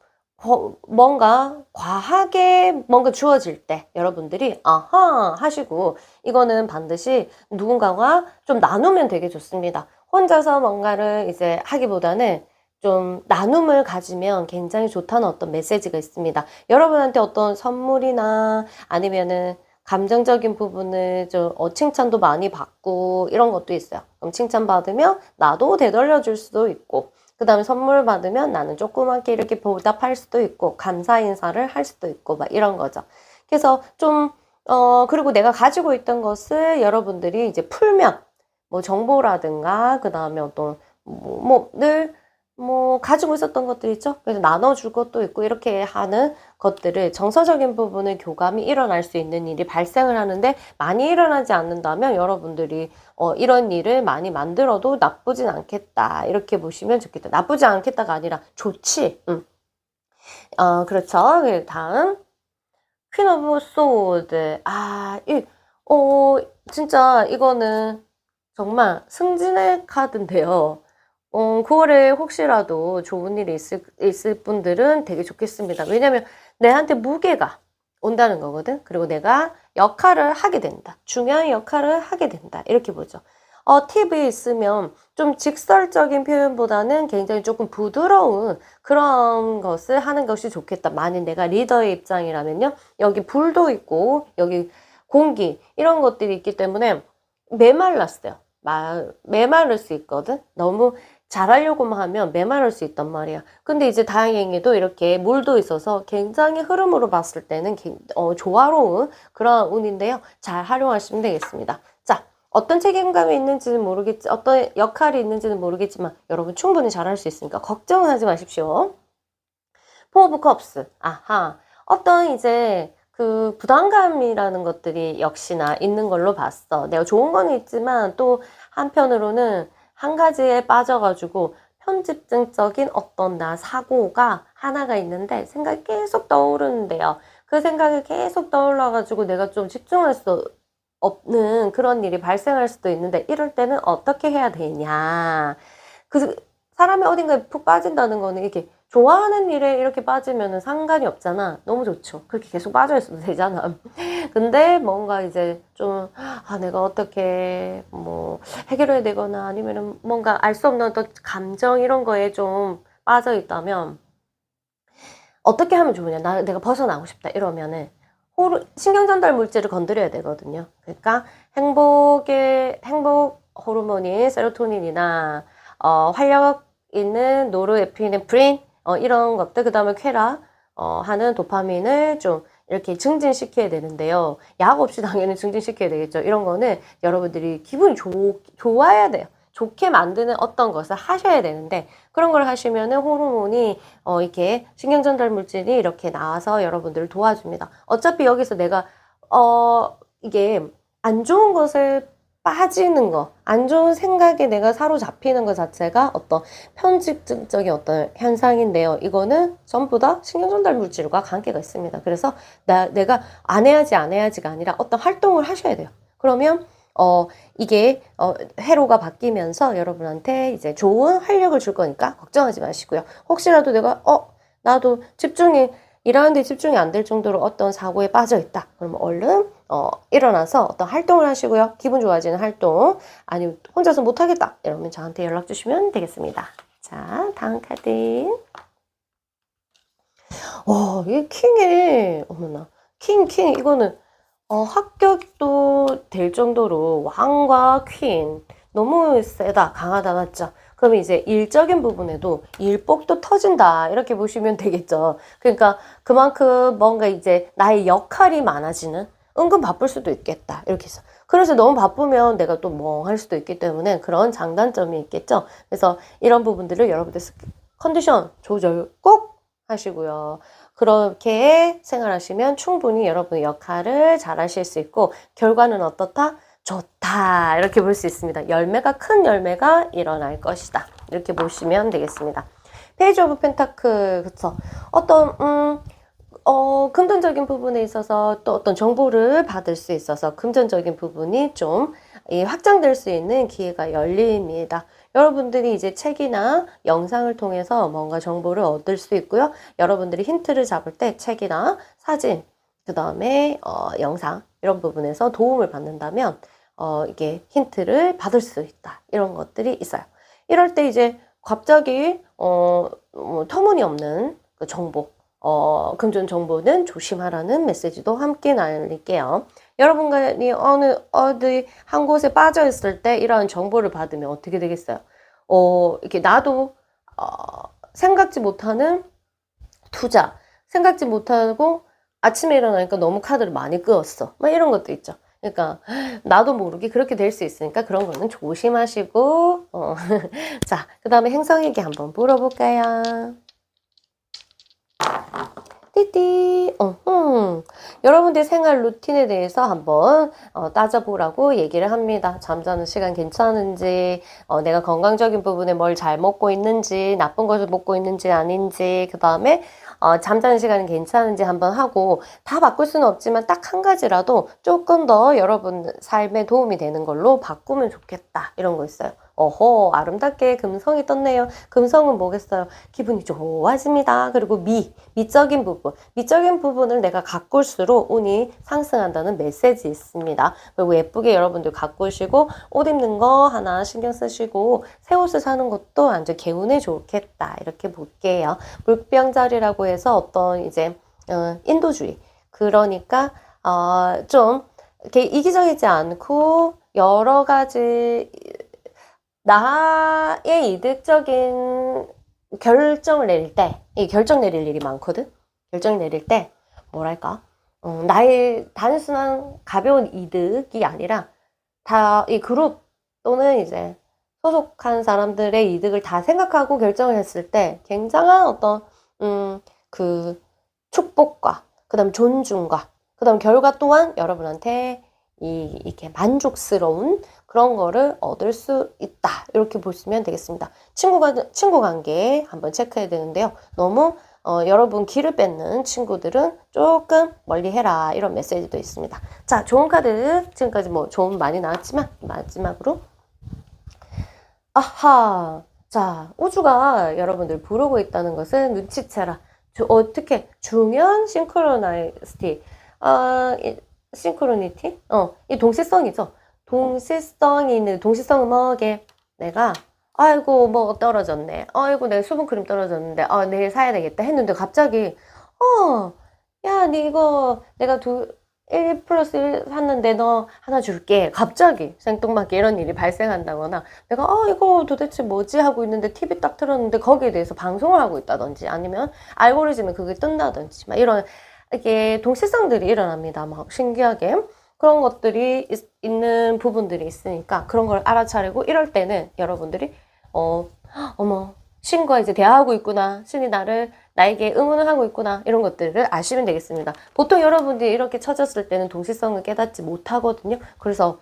뭔가 과하게 뭔가 주어질 때 여러분들이 아하 하시고 이거는 반드시 누군가와 좀 나누면 되게 좋습니다. 혼자서 뭔가를 이제 하기보다는 좀 나눔을 가지면 굉장히 좋다는 어떤 메시지가 있습니다. 여러분한테 어떤 선물이나 아니면은 감정적인 부분을 좀 칭찬도 많이 받고 이런 것도 있어요. 그럼 칭찬받으면 나도 되돌려 줄 수도 있고 그 다음에 선물 받으면 나는 조그맣게 이렇게 보답할 수도 있고 감사 인사를 할 수도 있고 막 이런 거죠. 그래서 좀 그리고 내가 가지고 있던 것을 여러분들이 이제 풀면 뭐 정보라든가 그 다음에 어떤 늘 가지고 있었던 것들 있죠? 그래서 나눠줄 것도 있고, 이렇게 하는 것들을 정서적인 부분의 교감이 일어날 수 있는 일이 발생을 하는데, 많이 일어나지 않는다면 여러분들이, 이런 일을 많이 만들어도 나쁘진 않겠다. 이렇게 보시면 좋겠다. 나쁘지 않겠다가 아니라, 좋지. 그렇죠. 다음. 퀸 오브 소드. 진짜 이거는 정말 승진의 카드인데요. 9월에 혹시라도 좋은 일이 있을 분들은 되게 좋겠습니다. 왜냐면 내한테 무게가 온다는 거거든. 그리고 내가 역할을 하게 된다. 중요한 역할을 하게 된다. 이렇게 보죠. 팁이 있으면 좀 직설적인 표현보다는 굉장히 조금 부드러운 그런 것을 하는 것이 좋겠다. 만약 내가 리더의 입장이라면요. 여기 불도 있고 여기 공기 이런 것들이 있기 때문에 메말랐어요. 메마를 수 있거든. 너무 잘하려고만 하면 메마를 수 있단 말이야. 근데 이제 다행히도 이렇게 물도 있어서 굉장히 흐름으로 봤을 때는 조화로운 그런 운인데요. 잘 활용하시면 되겠습니다. 자, 어떤 책임감이 있는지는 모르겠지, 어떤 역할이 있는지는 모르겠지만 여러분 충분히 잘할 수 있으니까 걱정은 하지 마십시오. 포 오브 컵스. 아하. 어떤 이제 그 부담감이라는 것들이 역시나 있는 걸로 봤어. 내가 좋은 건 있지만 또 한편으로는 한 가지에 빠져가지고 편집증적인 어떤 사고가 하나가 있는데 생각이 계속 떠오르는데요. 그 생각이 계속 떠올라가지고 내가 좀 집중할 수 없는 그런 일이 발생할 수도 있는데 이럴 때는 어떻게 해야 되냐. 사람이 어딘가에 푹 빠진다는 거는 이렇게 좋아하는 일에 이렇게 빠지면은 상관이 없잖아. 너무 좋죠. 그렇게 계속 빠져 있어도 되잖아. 근데 뭔가 이제 좀, 내가 어떻게 해결해야 되거나 아니면은 뭔가 알 수 없는 어떤 감정 이런 거에 좀 빠져 있다면 어떻게 하면 좋으냐. 내가 벗어나고 싶다. 이러면은 신경 전달 물질을 건드려야 되거든요. 그러니까 행복 호르몬인 세로토닌이나 활력 있는 노르에피네프린 이런 것들 그다음에 쾌락 하는 도파민을 좀 이렇게 증진시켜야 되는데요. 약 없이 당연히 증진시켜야 되겠죠. 이런 거는 여러분들이 기분이 좋아야 돼요. 좋게 만드는 어떤 것을 하셔야 되는데 그런 걸 하시면은 호르몬이 이렇게 신경전달 물질이 이렇게 나와서 여러분들을 도와줍니다. 어차피 여기서 내가 이게 안 좋은 것을 빠지는 거, 안 좋은 생각에 내가 사로잡히는 것 자체가 어떤 편집증적인 어떤 현상인데요. 이거는 전부 다 신경전달 물질과 관계가 있습니다. 그래서 내가 안 해야지가 아니라 어떤 활동을 하셔야 돼요. 그러면 이게 회로가 바뀌면서 여러분한테 이제 좋은 활력을 줄 거니까 걱정하지 마시고요. 혹시라도 내가 나도 일하는데 집중이 안 될 정도로 어떤 사고에 빠져 있다. 그러면 얼른 일어나서 어떤 활동을 하시고요. 기분 좋아지는 활동, 아니면 혼자서 못 하겠다 이러면 저한테 연락 주시면 되겠습니다. 자, 다음 카드. 이 킹에 어머나, 킹 이거는 합격도 될 정도로 왕과 퀸 너무 세다, 강하다, 맞죠? 그러면 이제 일적인 부분에도 일복도 터진다 이렇게 보시면 되겠죠. 그러니까 그만큼 뭔가 이제 나의 역할이 많아지는, 은근 바쁠 수도 있겠다 이렇게 해서, 그래서 너무 바쁘면 내가 또 멍할 수도 있기 때문에 그런 장단점이 있겠죠. 그래서 이런 부분들을 여러분들 컨디션 조절 꼭 하시고요. 그렇게 생활하시면 충분히 여러분의 역할을 잘 하실 수 있고, 결과는 어떻다? 좋다. 이렇게 볼 수 있습니다. 큰 열매가 일어날 것이다. 이렇게 보시면 되겠습니다. 페이지 오브 펜타클, 그쵸? 어떤, 금전적인 부분에 있어서 또 어떤 정보를 받을 수 있어서 금전적인 부분이 좀 확장될 수 있는 기회가 열립니다. 여러분들이 이제 책이나 영상을 통해서 뭔가 정보를 얻을 수 있고요. 여러분들이 힌트를 잡을 때 책이나 사진, 그 다음에 영상 이런 부분에서 도움을 받는다면 이게 힌트를 받을 수 있다. 이런 것들이 있어요. 이럴 때 이제 갑자기 터무니없는 그 정보, 금전 정보는 조심하라는 메시지도 함께 날릴게요. 여러분이 어디 한 곳에 빠져 있을 때 이러한 정보를 받으면 어떻게 되겠어요? 이렇게 나도 생각지 못하는 투자, 생각지 못하고 아침에 일어나니까 너무 카드를 많이 끄었어. 막 이런 것도 있죠. 그러니까 나도 모르게 그렇게 될 수 있으니까 그런 거는 조심하시고 자, 그 다음에 행성에게 한번 물어볼까요? 띠띠. 여러분들 생활 루틴에 대해서 한번 따져보라고 얘기를 합니다. 잠자는 시간 괜찮은지, 내가 건강적인 부분에 뭘 잘 먹고 있는지, 나쁜 것을 먹고 있는지 아닌지, 그 다음에 잠자는 시간은 괜찮은지 한번 하고, 다 바꿀 수는 없지만 딱 한 가지라도 조금 더 여러분 삶에 도움이 되는 걸로 바꾸면 좋겠다. 이런 거 있어요. 아름답게 금성이 떴네요. 금성은 뭐겠어요? 기분이 좋아집니다. 그리고 미적인 부분을 내가 가꿀수록 운이 상승한다는 메시지 있습니다. 그리고 예쁘게 여러분들 가꾸시고, 옷 입는 거 하나 신경 쓰시고, 새 옷을 사는 것도 아주 개운해 좋겠다. 이렇게 볼게요. 물병자리라고 해서 어떤 이제 인도주의, 그러니까 좀 이렇게 이기적이지 않고 여러 가지 나의 이득적인 결정을 내릴 때, 이 결정 내릴 일이 많거든? 결정 내릴 때, 뭐랄까, 나의 단순한 가벼운 이득이 아니라, 이 그룹 또는 이제 소속한 사람들의 이득을 다 생각하고 결정을 했을 때, 굉장한 어떤, 그 축복과, 그 다음 존중과, 그 다음 결과 또한 여러분한테 이렇게 만족스러운 그런 거를 얻을 수 있다. 이렇게 보시면 되겠습니다. 친구 관계 한번 체크해야 되는데요. 너무 여러분 기를 뺏는 친구들은 조금 멀리 해라. 이런 메시지도 있습니다. 자, 좋은 카드 지금까지 뭐 좋은 많이 나왔지만 마지막으로 아하. 자, 우주가 여러분들 부르고 있다는 것은 눈치채라. 어떻게 중요한 싱크로나이스티, 싱크로니티? 이 동시성이죠. 동시성이 있는, 동시성은 뭐게? 내가, 아이고, 뭐 떨어졌네. 아이고, 내 수분크림 떨어졌는데, 내일 사야 되겠다 했는데, 갑자기, 야, 니 이거, 내가 1 플러스 1 샀는데 너 하나 줄게. 갑자기 생뚱맞게 이런 일이 발생한다거나, 내가, 이거 도대체 뭐지? 하고 있는데, TV 딱 틀었는데, 거기에 대해서 방송을 하고 있다든지, 아니면 알고리즘에 그게 뜬다든지, 막 이런, 이게 동시성들이 일어납니다. 막 신기하게. 그런 것들이 있는 부분들이 있으니까 그런 걸 알아차리고, 이럴 때는 여러분들이 어머, 신과 이제 대화하고 있구나. 신이 나에게 응원을 하고 있구나. 이런 것들을 아시면 되겠습니다. 보통 여러분들이 이렇게 쳐졌을 때는 동시성을 깨닫지 못하거든요. 그래서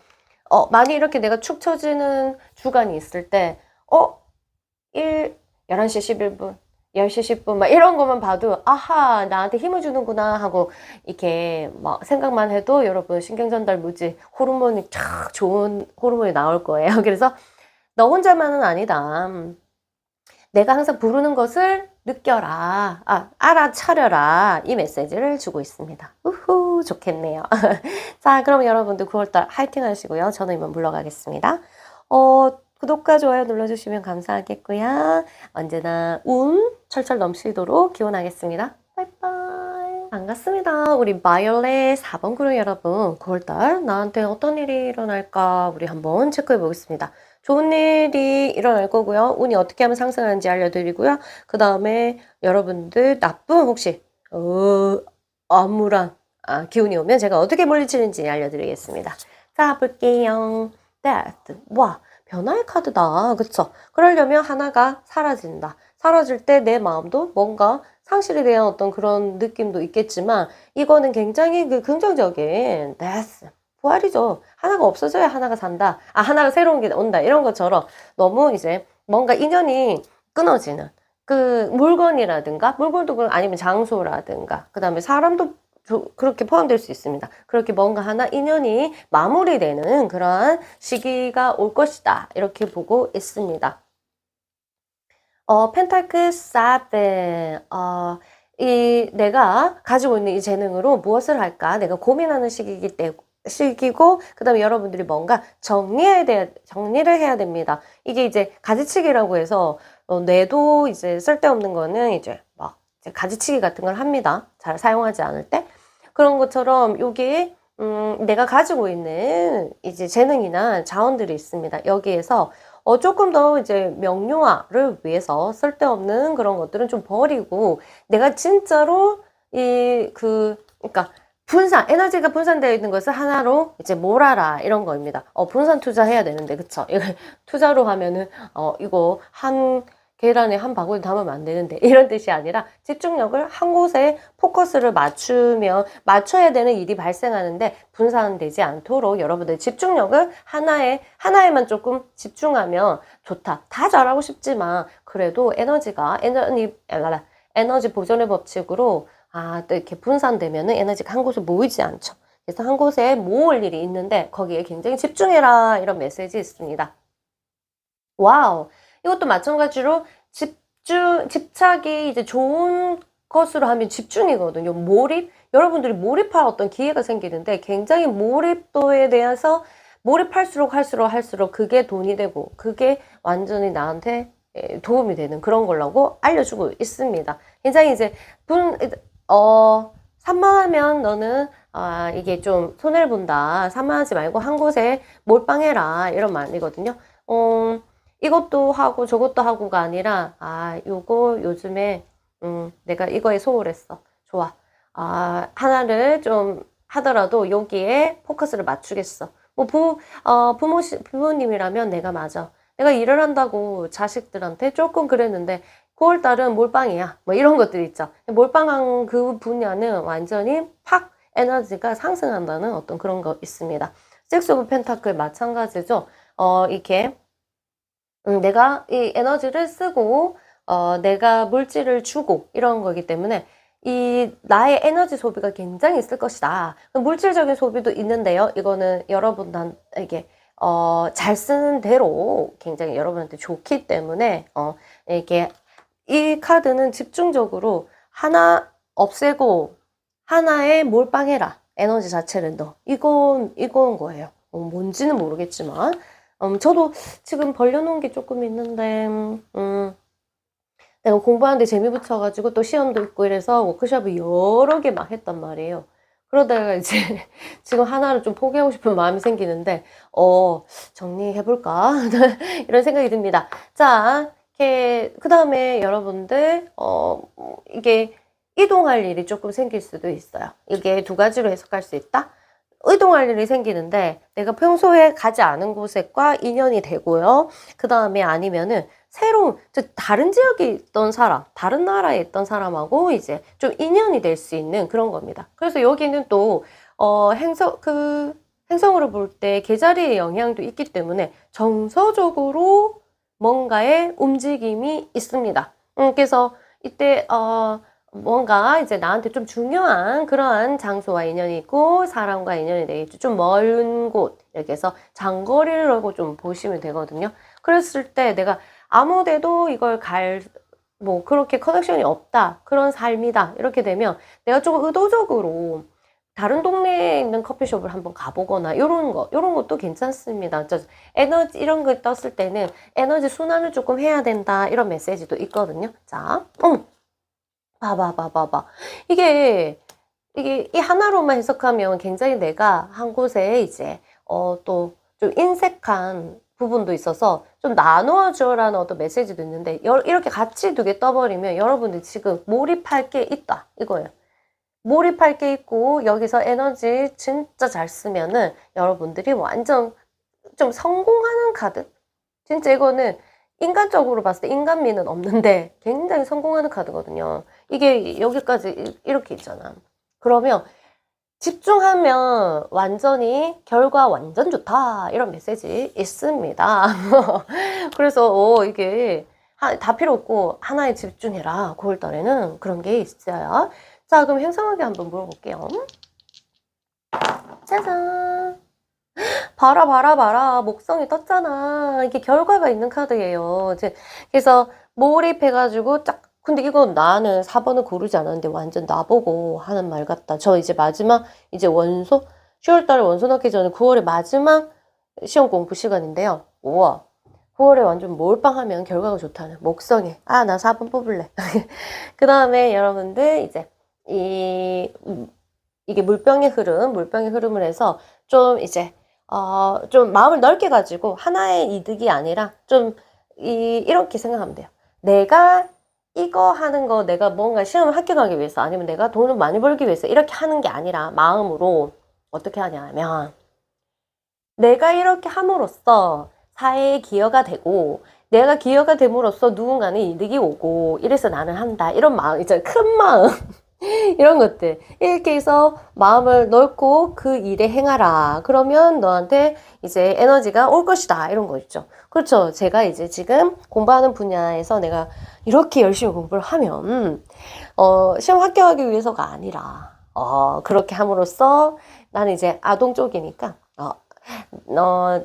많이 이렇게 내가 축 처지는 주간이 있을 때 11시 11분 10시 10분 막 이런 것만 봐도 아하 나한테 힘을 주는구나 하고 이렇게 막 생각만 해도 여러분 신경전달 물질 호르몬이 쫙 좋은 호르몬이 나올 거예요. 그래서 너 혼자만은 아니다. 내가 항상 부르는 것을 느껴라. 알아차려라. 이 메시지를 주고 있습니다. 우후, 좋겠네요. 자, 그럼 여러분들 9월달 화이팅 하시고요. 저는 이만 물러가겠습니다. 구독과 좋아요 눌러주시면 감사하겠고요. 언제나 철철 넘치도록 기원하겠습니다. 바이바이. 반갑습니다. 우리 바이올렛 4번 그룹 여러분, 9월달 나한테 어떤 일이 일어날까 우리 한번 체크해 보겠습니다. 좋은 일이 일어날 거고요. 운이 어떻게 하면 상승하는지 알려드리고요. 그 다음에 여러분들 나쁜 혹시 암울한 기운이 오면 제가 어떻게 물리치는지 알려드리겠습니다. 자, 볼게요. Death. 와, 변화의 카드다. 그쵸? 그러려면 하나가 사라진다. 사라질 때 내 마음도 뭔가 상실에 대한 어떤 그런 느낌도 있겠지만 이거는 굉장히 긍정적인 death. 부활이죠. 하나가 없어져야 하나가 산다. 하나가 새로운 게 온다. 이런 것처럼 너무 이제 뭔가 인연이 끊어지는 그 물건이라든가 물건도 아니면 장소라든가 그 다음에 사람도 그렇게 포함될 수 있습니다. 그렇게 뭔가 하나 인연이 마무리되는 그러한 시기가 올 것이다. 이렇게 보고 있습니다. 펜타클 7. 내가 가지고 있는 이 재능으로 무엇을 할까? 내가 고민하는 시기고, 그 다음에 여러분들이 뭔가 정리를 해야 됩니다. 이게 이제 가지치기라고 해서, 뇌도 이제 쓸데없는 거는 이제 가지치기 같은 걸 합니다. 잘 사용하지 않을 때. 그런 것처럼 요게, 내가 가지고 있는 이제 재능이나 자원들이 있습니다. 여기에서, 조금 더 이제 명료화를 위해서 쓸데없는 그런 것들은 좀 버리고, 내가 진짜로 그러니까, 에너지가 분산되어 있는 것을 하나로 이제 몰아라, 이런 거입니다. 분산 투자해야 되는데, 그쵸? 이거 투자로 하면은, 이거 계란에 한 바구니 담으면 안 되는데, 이런 뜻이 아니라 집중력을 한 곳에 포커스를 맞춰야 되는 일이 발생하는데 분산되지 않도록 여러분들 집중력을 하나에만 조금 집중하면 좋다. 다 잘하고 싶지만, 그래도 에너지 보존의 법칙으로 또 이렇게 분산되면은 에너지가 한 곳에 모이지 않죠. 그래서 한 곳에 모을 일이 있는데 거기에 굉장히 집중해라 이런 메시지 있습니다. 와우. 이것도 마찬가지로 집착이 이제 좋은 것으로 하면 집중이거든요. 여러분들이 몰입할 어떤 기회가 생기는데 굉장히 몰입도에 대해서 할수록 그게 돈이 되고 그게 완전히 나한테 도움이 되는 그런 거라고 알려주고 있습니다. 굉장히 이제 산만하면 너는 이게 좀 손해를 본다. 산만하지 말고 한 곳에 몰빵해라. 이런 말이거든요. 이것도 하고 저것도 하고가 아니라 요거 요즘에 내가 이거에 소홀했어. 좋아. 하나를 좀 하더라도 여기에 포커스를 맞추겠어. 뭐 부모님이라면 내가 맞아. 내가 일을 한다고 자식들한테 조금 그랬는데 9월달은 몰빵이야. 뭐 이런 것들 있죠. 몰빵한 그 분야는 완전히 팍 에너지가 상승한다는 어떤 그런 거 있습니다. 식스 오브 펜타클 마찬가지죠. 이렇게 내가 이 에너지를 쓰고 내가 물질을 주고 이런 거기 때문에 나의 에너지 소비가 굉장히 있을 것이다. 물질적인 소비도 있는데요. 이거는 여러분들에게 잘 쓰는 대로 굉장히 여러분한테 좋기 때문에 이렇게 이 카드는 집중적으로 하나 없애고 하나에 몰빵해라. 에너지 자체를 이건 거예요. 뭔지는 모르겠지만 저도 지금 벌려놓은 게 조금 있는데 내가 공부하는데 재미 붙여가지고 또 시험도 있고 이래서 워크숍을 여러 개 막 했단 말이에요. 그러다가 이제 지금 하나를 좀 포기하고 싶은 마음이 생기는데 정리해볼까? 이런 생각이 듭니다. 자, 그 다음에 여러분들 이게 이동할 일이 조금 생길 수도 있어요. 이게 두 가지로 해석할 수 있다. 이동할 일이 생기는데 내가 평소에 가지 않은 곳과 인연이 되고요. 그 다음에 아니면은 다른 지역에 있던 사람, 다른 나라에 있던 사람하고 이제 좀 인연이 될 수 있는 그런 겁니다. 그래서 여기는 또 행성으로 볼 때 계자리의 영향도 있기 때문에 정서적으로 뭔가의 움직임이 있습니다. 그래서 이때 뭔가 이제 나한테 좀 중요한 그러한 장소와 인연이 있고 사람과 인연이 되겠죠. 좀 먼 곳 이렇게 해서 장거리라고 좀 보시면 되거든요. 그랬을 때 내가 아무 데도 이걸 뭐 그렇게 커넥션이 없다. 그런 삶이다. 이렇게 되면 내가 조금 의도적으로 다른 동네에 있는 커피숍을 한번 가보거나 요런 것도 괜찮습니다. 에너지 이런 거 떴을 때는 에너지 순환을 조금 해야 된다. 이런 메시지도 있거든요. 자, 봐봐. 이게 이 하나로만 해석하면 굉장히 내가 한 곳에 이제, 또 좀 인색한 부분도 있어서 좀 나누어줘라는 어떤 메시지도 있는데, 이렇게 같이 두 개 떠버리면 여러분들 지금 몰입할 게 있다. 이거예요. 몰입할 게 있고, 여기서 에너지 진짜 잘 쓰면은 여러분들이 완전 좀 성공하는 카드? 진짜 이거는 인간적으로 봤을 때 인간미는 없는데 굉장히 성공하는 카드거든요. 이게 여기까지 이렇게 있잖아. 그러면 집중하면 완전히 결과 완전 좋다. 이런 메시지 있습니다. 그래서 이게 다 필요 없고 하나에 집중해라. 9월 달에는 그런 게 있어요. 자, 그럼 행성하게 한번 물어볼게요. 짜잔. 봐라. 목성이 떴잖아. 이게 결과가 있는 카드예요. 이제 그래서 몰입해가지고 딱, 근데 이건 나는 4번을 고르지 않았는데 완전 나보고 하는 말 같다. 저 이제 마지막, 이제 10월달에 원서 넣기 전에 9월에 마지막 시험 공부 시간인데요. 우와. 9월에 완전 몰빵하면 결과가 좋다는 목성에. 나 4번 뽑을래. 그 다음에 여러분들 이제 이게 물병의 흐름을 해서 좀 이제 좀 마음을 넓게 가지고 하나의 이득이 아니라 좀 이렇게 생각하면 돼요. 내가 이거 하는 거 내가 뭔가 시험을 합격하기 위해서 아니면 내가 돈을 많이 벌기 위해서 이렇게 하는 게 아니라 마음으로 어떻게 하냐면 내가 이렇게 함으로써 사회에 기여가 되고 내가 기여가 됨으로써 누군가는 이득이 오고 이래서 나는 한다. 이런 마음, 이제 큰 마음. 이런 것들 이렇게 해서 마음을 넓고 그 일에 행하라. 그러면 너한테 이제 에너지가 올 것이다. 이런 거 있죠. 그렇죠. 제가 이제 지금 공부하는 분야에서 내가 이렇게 열심히 공부를 하면 시험 합격하기 위해서가 아니라 그렇게 함으로써 나는 이제 아동 쪽이니까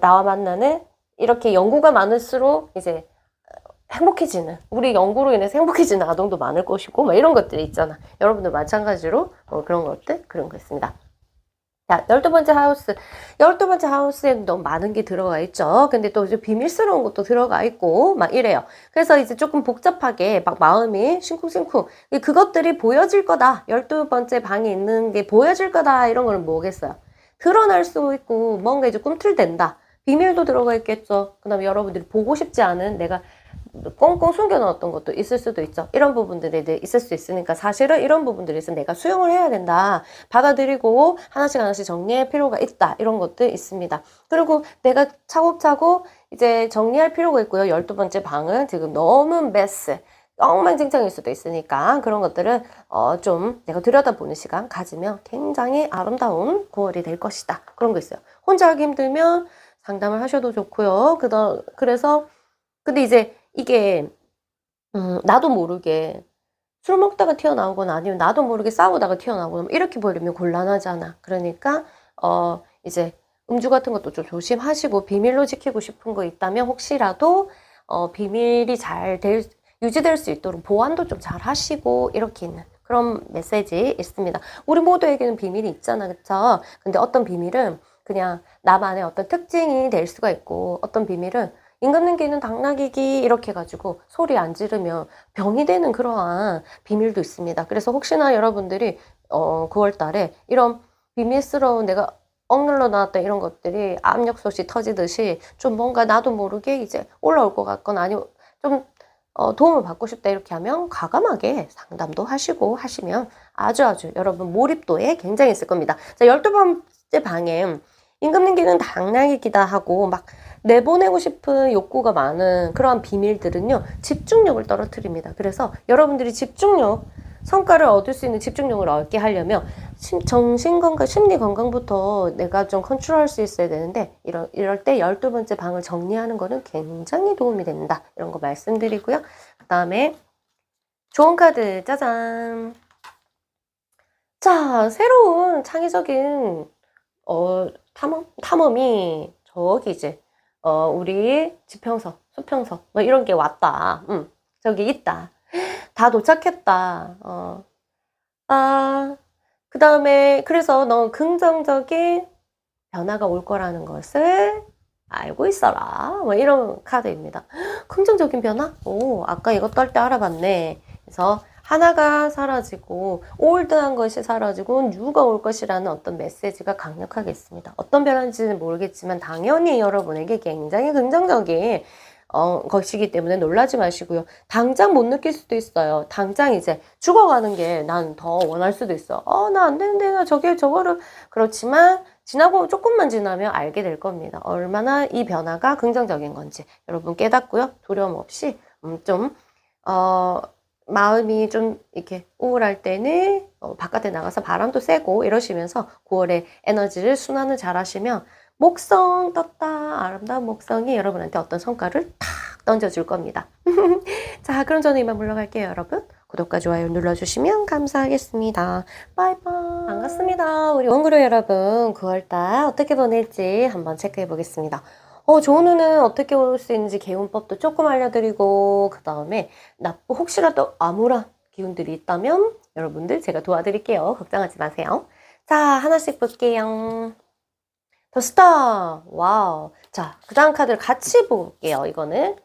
나와 만나는 이렇게 연구가 많을수록 이제 행복해지는, 우리 연구로 인해서 행복해지는 아동도 많을 것이고, 막 이런 것들이 있잖아. 여러분들 마찬가지로 그런 것들, 그런 거 있습니다. 자, 12번째 하우스. 12번째 하우스에는 너무 많은 게 들어가 있죠. 근데 또 이제 비밀스러운 것도 들어가 있고, 막 이래요. 그래서 이제 조금 복잡하게 막 마음이 싱쿵싱쿵. 그것들이 보여질 거다. 12번째 방에 있는 게 보여질 거다. 이런 거는 뭐겠어요? 드러날 수 있고, 뭔가 이제 꿈틀댄다. 비밀도 들어가 있겠죠. 그 다음에 여러분들이 보고 싶지 않은 내가 꽁꽁 숨겨놓았던 것도 있을 수도 있죠. 이런 부분들이 있을 수 있으니까 사실은 이런 부분들이 있으면 내가 수용을 해야 된다. 받아들이고 하나씩 정리할 필요가 있다. 이런 것도 있습니다. 그리고 내가 차곡차곡 이제 정리할 필요가 있고요. 12번째 방은 지금 너무 메스, 엉망진창일 수도 있으니까 그런 것들은 좀 내가 들여다보는 시간 가지면 굉장히 아름다운 9월이 될 것이다. 그런 거 있어요. 혼자 하기 힘들면 상담을 하셔도 좋고요. 그래서 근데 이제 이게 나도 모르게 술 먹다가 튀어나오거나 아니면 나도 모르게 싸우다가 튀어나오거나 이렇게 버리면 곤란하잖아. 그러니까 이제 음주 같은 것도 좀 조심하시고 비밀로 지키고 싶은 거 있다면 혹시라도 비밀이 잘 유지될 수 있도록 보완도 좀 잘 하시고 이렇게 있는 그런 메시지 있습니다. 우리 모두에게는 비밀이 있잖아. 그쵸? 근데 어떤 비밀은 그냥 나만의 어떤 특징이 될 수가 있고 어떤 비밀은 임금님께는 당나귀기 이렇게 해가지고 소리 안 지르면 병이 되는 그러한 비밀도 있습니다. 그래서 혹시나 여러분들이 9월 달에 이런 비밀스러운 내가 억눌러 놨던 이런 것들이 압력솥이 터지듯이 좀 뭔가 나도 모르게 이제 올라올 것 같거나 아니면 좀 도움을 받고 싶다 이렇게 하면 과감하게 상담도 하시고 하시면 아주 여러분 몰입도에 굉장히 있을 겁니다. 자, 12번째 방에 임금님께는 당나귀기다 하고 막 내보내고 싶은 욕구가 많은 그러한 비밀들은요, 집중력을 떨어뜨립니다. 그래서 여러분들이 성과를 얻을 수 있는 집중력을 얻게 하려면 정신건강, 심리건강부터 내가 좀 컨트롤할 수 있어야 되는데 이럴 때 12번째 방을 정리하는 거는 굉장히 도움이 된다. 이런 거 말씀드리고요. 그 다음에 좋은 카드 짜잔. 자, 새로운 창의적인 탐험이 저기 이제 우리 지평선, 수평선 뭐 이런 게 왔다. 저기 있다. 다 도착했다. 그 다음에 그래서 너 긍정적인 변화가 올 거라는 것을 알고 있어라. 뭐 이런 카드입니다. 긍정적인 변화? 오, 아까 이것도 할 때 알아봤네. 그래서 하나가 사라지고 올드한 것이 사라지고 뉴가 올 것이라는 어떤 메시지가 강력하게 있습니다. 어떤 변화인지는 모르겠지만 당연히 여러분에게 굉장히 긍정적인 것이기 때문에 놀라지 마시고요. 당장 못 느낄 수도 있어요. 당장 이제 죽어가는 게 난 더 원할 수도 있어. 나 안 되는데 나 저거를 그렇지만 지나고 조금만 지나면 알게 될 겁니다. 얼마나 이 변화가 긍정적인 건지 여러분 깨닫고요. 두려움 없이 좀 마음이 좀 이렇게 우울할 때는 바깥에 나가서 바람도 쐬고 이러시면서 9월에 에너지를 순환을 잘 하시면 목성 떴다. 아름다운 목성이 여러분한테 어떤 성과를 탁 던져줄 겁니다. 자, 그럼 저는 이만 물러갈게요, 여러분. 구독과 좋아요 눌러주시면 감사하겠습니다. 바이바이. 반갑습니다. 우리 원그룹 여러분, 9월달 어떻게 보낼지 한번 체크해 보겠습니다. 좋은 운은 어떻게 올 수 있는지 개운법도 조금 알려드리고, 그 다음에 혹시라도 암울한 기운들이 있다면 여러분들 제가 도와드릴게요. 걱정하지 마세요. 자, 하나씩 볼게요. 더 스타. 와우. 자, 그 다음 카드를 같이 볼게요. 이거는.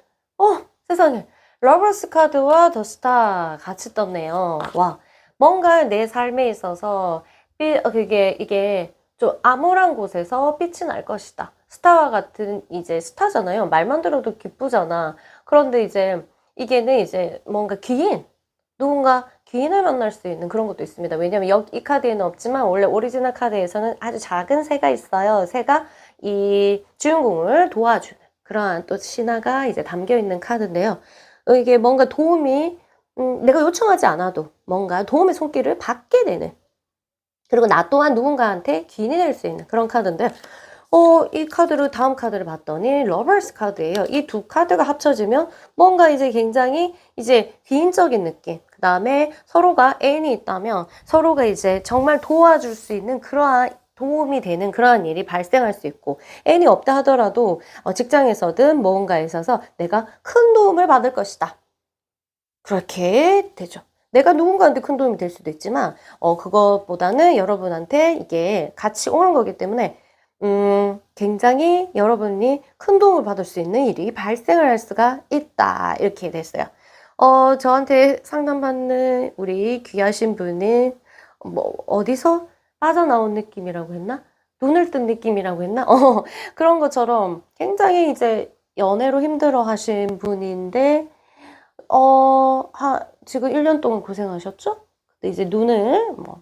세상에. 러버스 카드와 더 스타 같이 떴네요. 와. 뭔가 내 삶에 있어서 이게 좀 암울한 곳에서 빛이 날 것이다. 스타와 같은 이제 스타잖아요. 말만 들어도 기쁘잖아. 그런데 이게는 이제 뭔가 누군가 귀인을 만날 수 있는 그런 것도 있습니다. 왜냐면 이 카드에는 없지만 원래 오리지널 카드에서는 아주 작은 새가 있어요. 새가 이 주인공을 도와주는 그러한 또 신화가 이제 담겨 있는 카드인데요. 이게 뭔가 도움이 내가 요청하지 않아도 뭔가 도움의 손길을 받게 되는, 그리고 나 또한 누군가한테 귀인이 될 수 있는 그런 카드인데 이 카드를 다음 카드를 봤더니 러버스 카드예요. 이 두 카드가 합쳐지면 뭔가 이제 굉장히 이제 귀인적인 느낌. 그 다음에 서로가 애인이 있다면 서로가 이제 정말 도와줄 수 있는 그러한 도움이 되는 그러한 일이 발생할 수 있고, 애인이 없다 하더라도 직장에서든 뭔가에 있어서 내가 큰 도움을 받을 것이다. 그렇게 되죠. 내가 누군가한테 큰 도움이 될 수도 있지만 그것보다는 여러분한테 이게 같이 오는 거기 때문에 굉장히 여러분이 큰 도움을 받을 수 있는 일이 발생을 할 수가 있다. 이렇게 됐어요. 저한테 상담받는 우리 귀하신 분은 뭐 어디서 빠져나온 느낌이라고 했나? 눈을 뜬 느낌이라고 했나? 그런 것처럼 굉장히 이제 연애로 힘들어 하신 분인데 지금 1년 동안 고생하셨죠? 근데 이제 눈을 뭐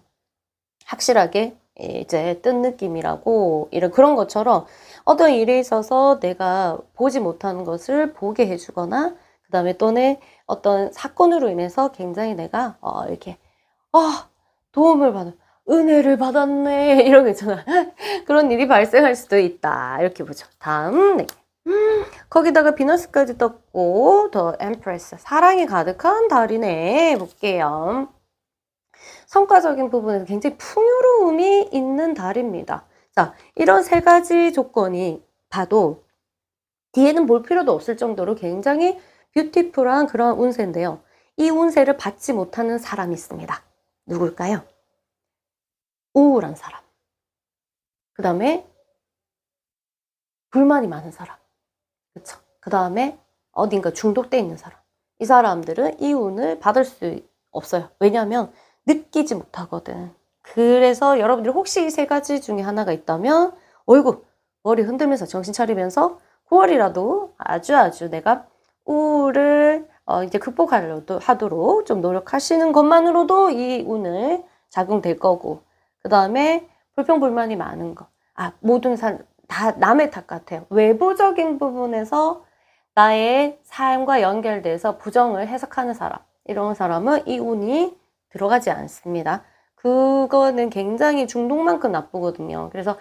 확실하게 이제 뜬 느낌이라고, 그런 것처럼 어떤 일에 있어서 내가 보지 못하는 것을 보게 해주거나, 그 다음에 또는 어떤 사건으로 인해서 굉장히 내가 이렇게 도움을 받은, 은혜를 받았네 이런 거 있잖아. 그런 일이 발생할 수도 있다. 이렇게 보죠. 다음 네. 거기다가 비너스까지 떴고 더 엠프레스, 사랑이 가득한 달이네. 볼게요. 성과적인 부분에서 굉장히 풍요로움이 있는 달입니다. 자, 이런 세 가지 조건이 봐도 뒤에는 볼 필요도 없을 정도로 굉장히 뷰티풀한 그런 운세인데요. 이 운세를 받지 못하는 사람이 있습니다. 누굴까요? 우울한 사람. 그 다음에 불만이 많은 사람. 그쵸? 그 다음에 어딘가 중독돼 있는 사람. 이 사람들은 이 운을 받을 수 없어요. 왜냐하면 느끼지 못하거든. 그래서 여러분들이 혹시 이 세 가지 중에 하나가 있다면 어이구 머리 흔들면서 정신 차리면서 9월이라도 아주 내가 우울을 이제 극복하도록 좀 노력하시는 것만으로도 이 운을 작용될 거고, 그 다음에 불평불만이 많은 거. 모든 사람 다 남의 탓 같아요. 외부적인 부분에서 나의 삶과 연결돼서 부정을 해석하는 사람, 이런 사람은 이 운이 들어가지 않습니다. 그거는 굉장히 중독만큼 나쁘거든요. 그래서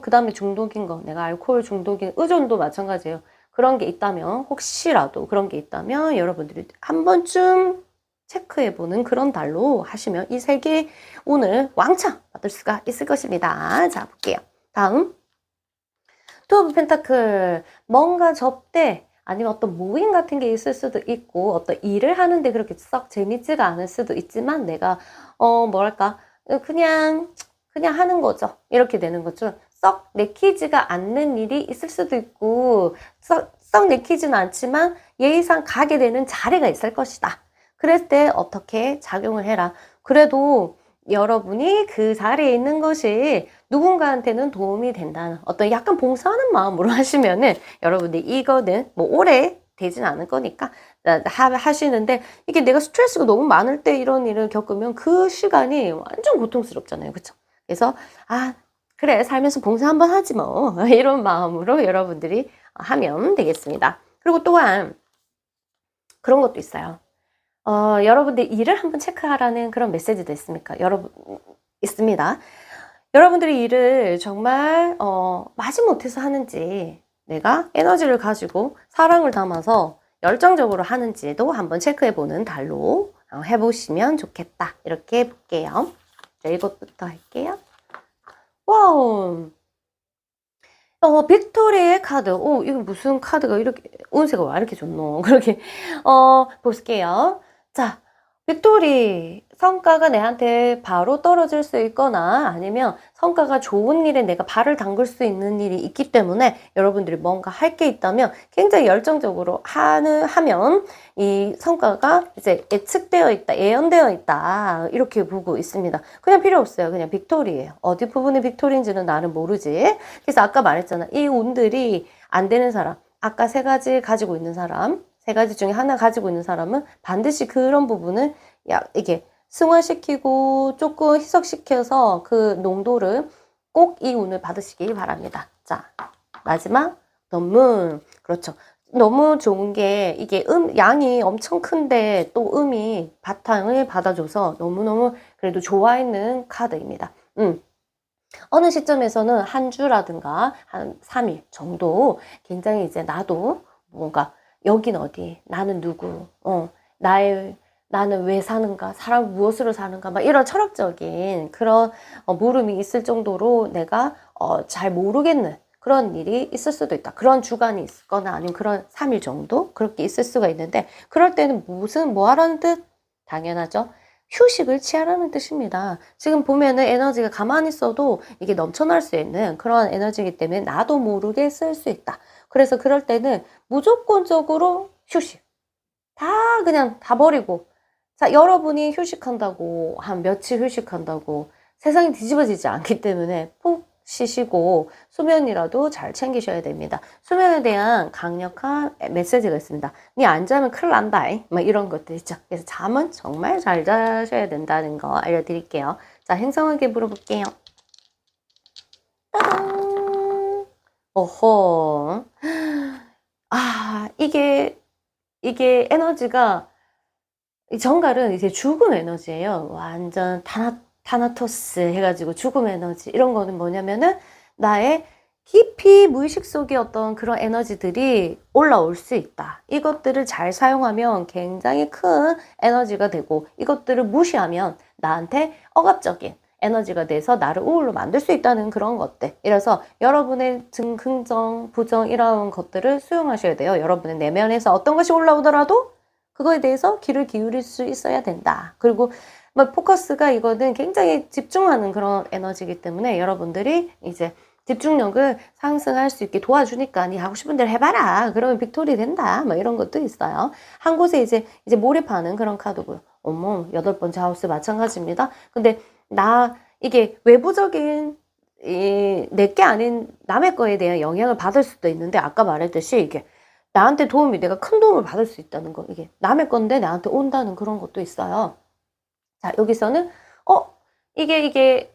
그 다음에 중독인 거, 내가 알코올 중독인, 의존도 마찬가지예요. 그런 게 있다면, 혹시라도 그런 게 있다면 여러분들이 한 번쯤 체크해보는 그런 달로 하시면 이 세 개 오늘 왕창 받을 수가 있을 것입니다. 자, 볼게요. 다음. 투 오브 펜타클. 뭔가 접대, 아니면 어떤 모임 같은 게 있을 수도 있고, 어떤 일을 하는데 그렇게 썩 재밌지가 않을 수도 있지만, 내가, 뭐랄까, 그냥 하는 거죠. 이렇게 되는 거죠. 썩 내키지가 않는 일이 있을 수도 있고, 썩 내키지는 않지만 예의상 가게 되는 자리가 있을 것이다. 그럴 때 어떻게 작용을 해라. 그래도 여러분이 그 자리에 있는 것이 누군가한테는 도움이 된다는 어떤 약간 봉사하는 마음으로 하시면은 여러분들 이거는 뭐 오래 되진 않을 거니까 하시는데, 이게 내가 스트레스가 너무 많을 때 이런 일을 겪으면 그 시간이 완전 고통스럽잖아요. 그쵸? 그래서 그래, 살면서 봉사 한번 하지 뭐 이런 마음으로 여러분들이 하면 되겠습니다. 그리고 또한 그런 것도 있어요. 여러분들 일을 한번 체크하라는 그런 메시지도 있습니까? 있습니다. 여러분들이 일을 정말 마지못해서 하는지, 내가 에너지를 가지고 사랑을 담아서 열정적으로 하는지도 한번 체크해보는 달로 해보시면 좋겠다. 이렇게 볼게요. 자, 이것부터 할게요. 와우. 빅토리의 카드. 이거 무슨 카드가 이렇게, 운세가 왜 이렇게 좋노? 그렇게, 볼게요. 자, 빅토리. 성과가 내한테 바로 떨어질 수 있거나 아니면 성과가 좋은 일에 내가 발을 담글 수 있는 일이 있기 때문에 여러분들이 뭔가 할 게 있다면 굉장히 열정적으로 하면 이 성과가 이제 예측되어 있다, 예언되어 있다. 이렇게 보고 있습니다. 그냥 필요 없어요. 그냥 빅토리예요. 어디 부분이 빅토리인지는 나는 모르지. 그래서 아까 말했잖아. 이 운들이 안 되는 사람, 아까 세 가지 가지고 있는 사람, 세 가지 중에 하나 가지고 있는 사람은 반드시 그런 부분을 이게 승화시키고 조금 희석시켜서 그 농도를 꼭 이 운을 받으시기 바랍니다. 자, 마지막 너무 그렇죠. 너무 좋은 게 이게 양이 엄청 큰데 또 음이 바탕을 받아줘서 너무너무 그래도 좋아하는 카드입니다. 어느 시점에서는 한 주라든가 한 3일 정도 굉장히 이제 나도 뭔가 여긴 어디, 나는 누구, 나는 왜 사는가, 사람 무엇으로 사는가, 막 이런 철학적인 그런 물음이 있을 정도로 내가 잘 모르겠는 그런 일이 있을 수도 있다. 그런 주간이 있거나 아니면 그런 3일 정도 그렇게 있을 수가 있는데, 그럴 때는 뭐 하라는 뜻? 당연하죠. 휴식을 취하라는 뜻입니다. 지금 보면은 에너지가 가만히 있어도 이게 넘쳐날 수 있는 그런 에너지이기 때문에 나도 모르게 쓸 수 있다. 그래서 그럴 때는 무조건적으로 휴식. 그냥 다 버리고. 자, 여러분이 휴식한다고, 한 며칠 휴식한다고 세상이 뒤집어지지 않기 때문에 푹 쉬시고 수면이라도 잘 챙기셔야 됩니다. 수면에 대한 강력한 메시지가 있습니다. 니 안 자면 큰일 난다. 막 이런 것들 있죠. 그래서 잠은 정말 잘 자셔야 된다는 거 알려드릴게요. 자, 행성에게 물어볼게요. 따단! 어허. 이게 에너지가, 이 정갈은 이제 죽음 에너지예요. 완전 타나토스 해가지고 죽음 에너지. 이런 거는 뭐냐면은 나의 깊이 무의식 속의 어떤 그런 에너지들이 올라올 수 있다. 이것들을 잘 사용하면 굉장히 큰 에너지가 되고, 이것들을 무시하면 나한테 억압적인 에너지가 돼서 나를 우울로 만들 수 있다는 그런 것들. 이래서 여러분의 긍정, 부정 이런 것들을 수용하셔야 돼요. 여러분의 내면에서 어떤 것이 올라오더라도 그거에 대해서 귀를 기울일 수 있어야 된다. 그리고 뭐 포커스가, 이거는 굉장히 집중하는 그런 에너지이기 때문에 여러분들이 이제 집중력을 상승할 수 있게 도와주니까 니 하고 싶은 대로 해봐라. 그러면 빅토리 된다. 뭐 이런 것도 있어요. 한 곳에 이제 몰입하는 그런 카드고요. 8번째 하우스 마찬가지입니다. 근데 이게 외부적인 내게 아닌 남의 거에 대한 영향을 받을 수도 있는데, 아까 말했듯이 이게 나한테 내가 큰 도움을 받을 수 있다는 거, 이게 남의 건데 나한테 온다는 그런 것도 있어요. 자, 여기서는 이게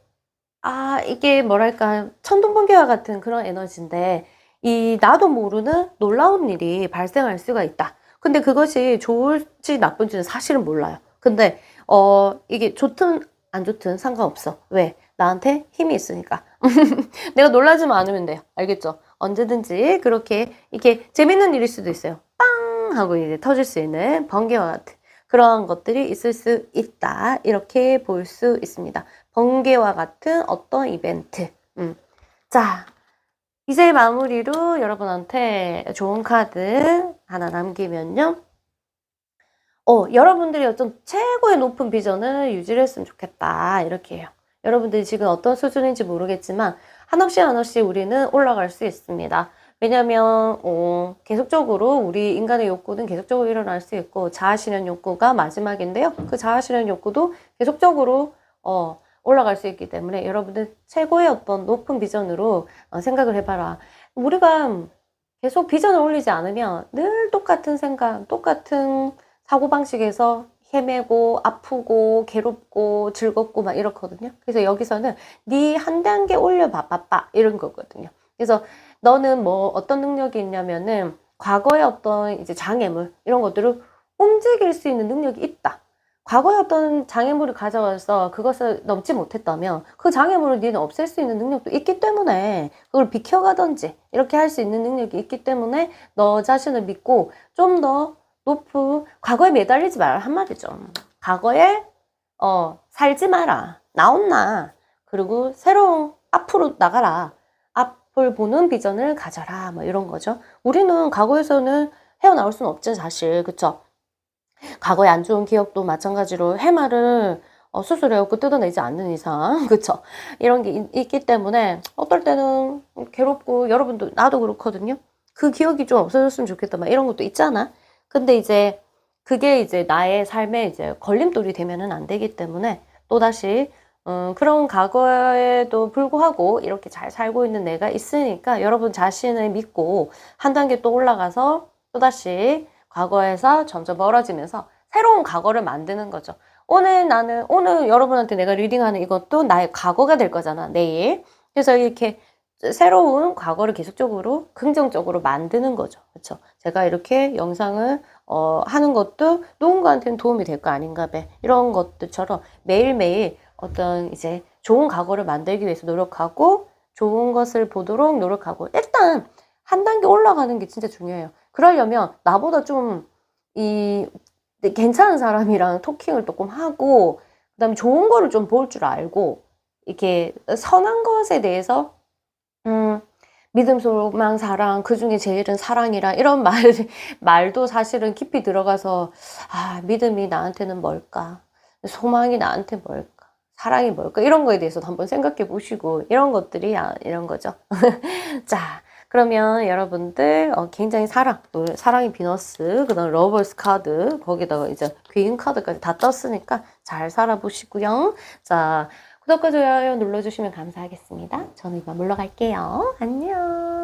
뭐랄까, 천둥번개와 같은 그런 에너지인데, 나도 모르는 놀라운 일이 발생할 수가 있다. 근데 그것이 좋을지 나쁜지는 사실은 몰라요. 근데 이게 좋든 안 좋든 상관없어. 왜? 나한테 힘이 있으니까. 내가 놀라지만 않으면 돼요. 알겠죠? 언제든지 그렇게 이게 재밌는 일일 수도 있어요. 빵 하고 이제 터질 수 있는 번개와 같은 그러한 것들이 있을 수 있다. 이렇게 볼 수 있습니다. 번개와 같은 어떤 이벤트. 자, 이제 마무리로 여러분한테 좋은 카드 하나 남기면요. 여러분들이 어떤 최고의 높은 비전을 유지를 했으면 좋겠다. 이렇게 해요. 여러분들이 지금 어떤 수준인지 모르겠지만 한없이 한없이 우리는 올라갈 수 있습니다. 왜냐면 계속적으로 우리 인간의 욕구는 계속적으로 일어날 수 있고 자아실현 욕구가 마지막인데요. 그 자아실현 욕구도 계속적으로 올라갈 수 있기 때문에 여러분들 최고의 어떤 높은 비전으로 생각을 해봐라. 우리가 계속 비전을 올리지 않으면 늘 똑같은 생각, 똑같은 사고방식에서 헤매고 아프고 괴롭고 즐겁고 막 이렇거든요. 그래서 여기서는 네 한 단계 올려봐 빠빠 이런 거거든요. 그래서 너는 뭐 어떤 능력이 있냐면은 과거의 어떤 이제 장애물 이런 것들을 움직일 수 있는 능력이 있다. 과거의 어떤 장애물을 가져와서 그것을 넘지 못했다면 그 장애물을 니는 없앨 수 있는 능력도 있기 때문에 그걸 비켜가든지 이렇게 할 수 있는 능력이 있기 때문에 너 자신을 믿고 좀 더 높은 과거에 매달리지 말라 한 말이죠. 과거에 살지 마라. 나 혼나. 그리고 새로운 앞으로 나가라. 앞을 보는 비전을 가져라. 뭐 이런 거죠. 우리는 과거에서는 헤어나올 수는 없죠, 사실. 그쵸? 과거에 안 좋은 기억도 마찬가지로 해마를 수술해갖고 뜯어내지 않는 이상 그쵸? 이런 게 있기 때문에 어떨 때는 괴롭고 여러분도 나도 그렇거든요. 그 기억이 좀 없어졌으면 좋겠다 막 이런 것도 있잖아. 근데 이제 그게 이제 나의 삶에 이제 걸림돌이 되면은 안 되기 때문에 또다시 그런 과거에도 불구하고 이렇게 잘 살고 있는 내가 있으니까 여러분 자신을 믿고 한 단계 또 올라가서 또다시 과거에서 점점 멀어지면서 새로운 과거를 만드는 거죠. 오늘 여러분한테 내가 리딩하는 이것도 나의 과거가 될 거잖아, 내일. 그래서 이렇게 새로운 과거를 계속적으로 긍정적으로 만드는 거죠. 그렇죠? 제가 이렇게 영상을 하는 것도 누군가한테는 도움이 될 거 아닌가 봐. 이런 것들처럼 매일매일 어떤 이제 좋은 과거를 만들기 위해서 노력하고 좋은 것을 보도록 노력하고 일단 한 단계 올라가는 게 진짜 중요해요. 그러려면 나보다 좀 괜찮은 사람이랑 토킹을 조금 하고 그다음에 좋은 거를 좀 볼 줄 알고 이렇게 선한 것에 대해서 믿음, 소망, 사랑, 그 중에 제일은 사랑이라 이런 말도 사실은 깊이 들어가서 믿음이 나한테는 뭘까? 소망이 나한테 뭘까? 사랑이 뭘까? 이런 거에 대해서도 한번 생각해 보시고 이런 것들이 이런 거죠. 자, 그러면 여러분들 굉장히 사랑의 비너스, 그다음 러버스 카드, 거기다가 이제 귀인 카드까지 다 떴으니까 잘 살아보시고요. 자, 구독과 좋아요 눌러주시면 감사하겠습니다. 저는 이만 물러갈게요. 안녕.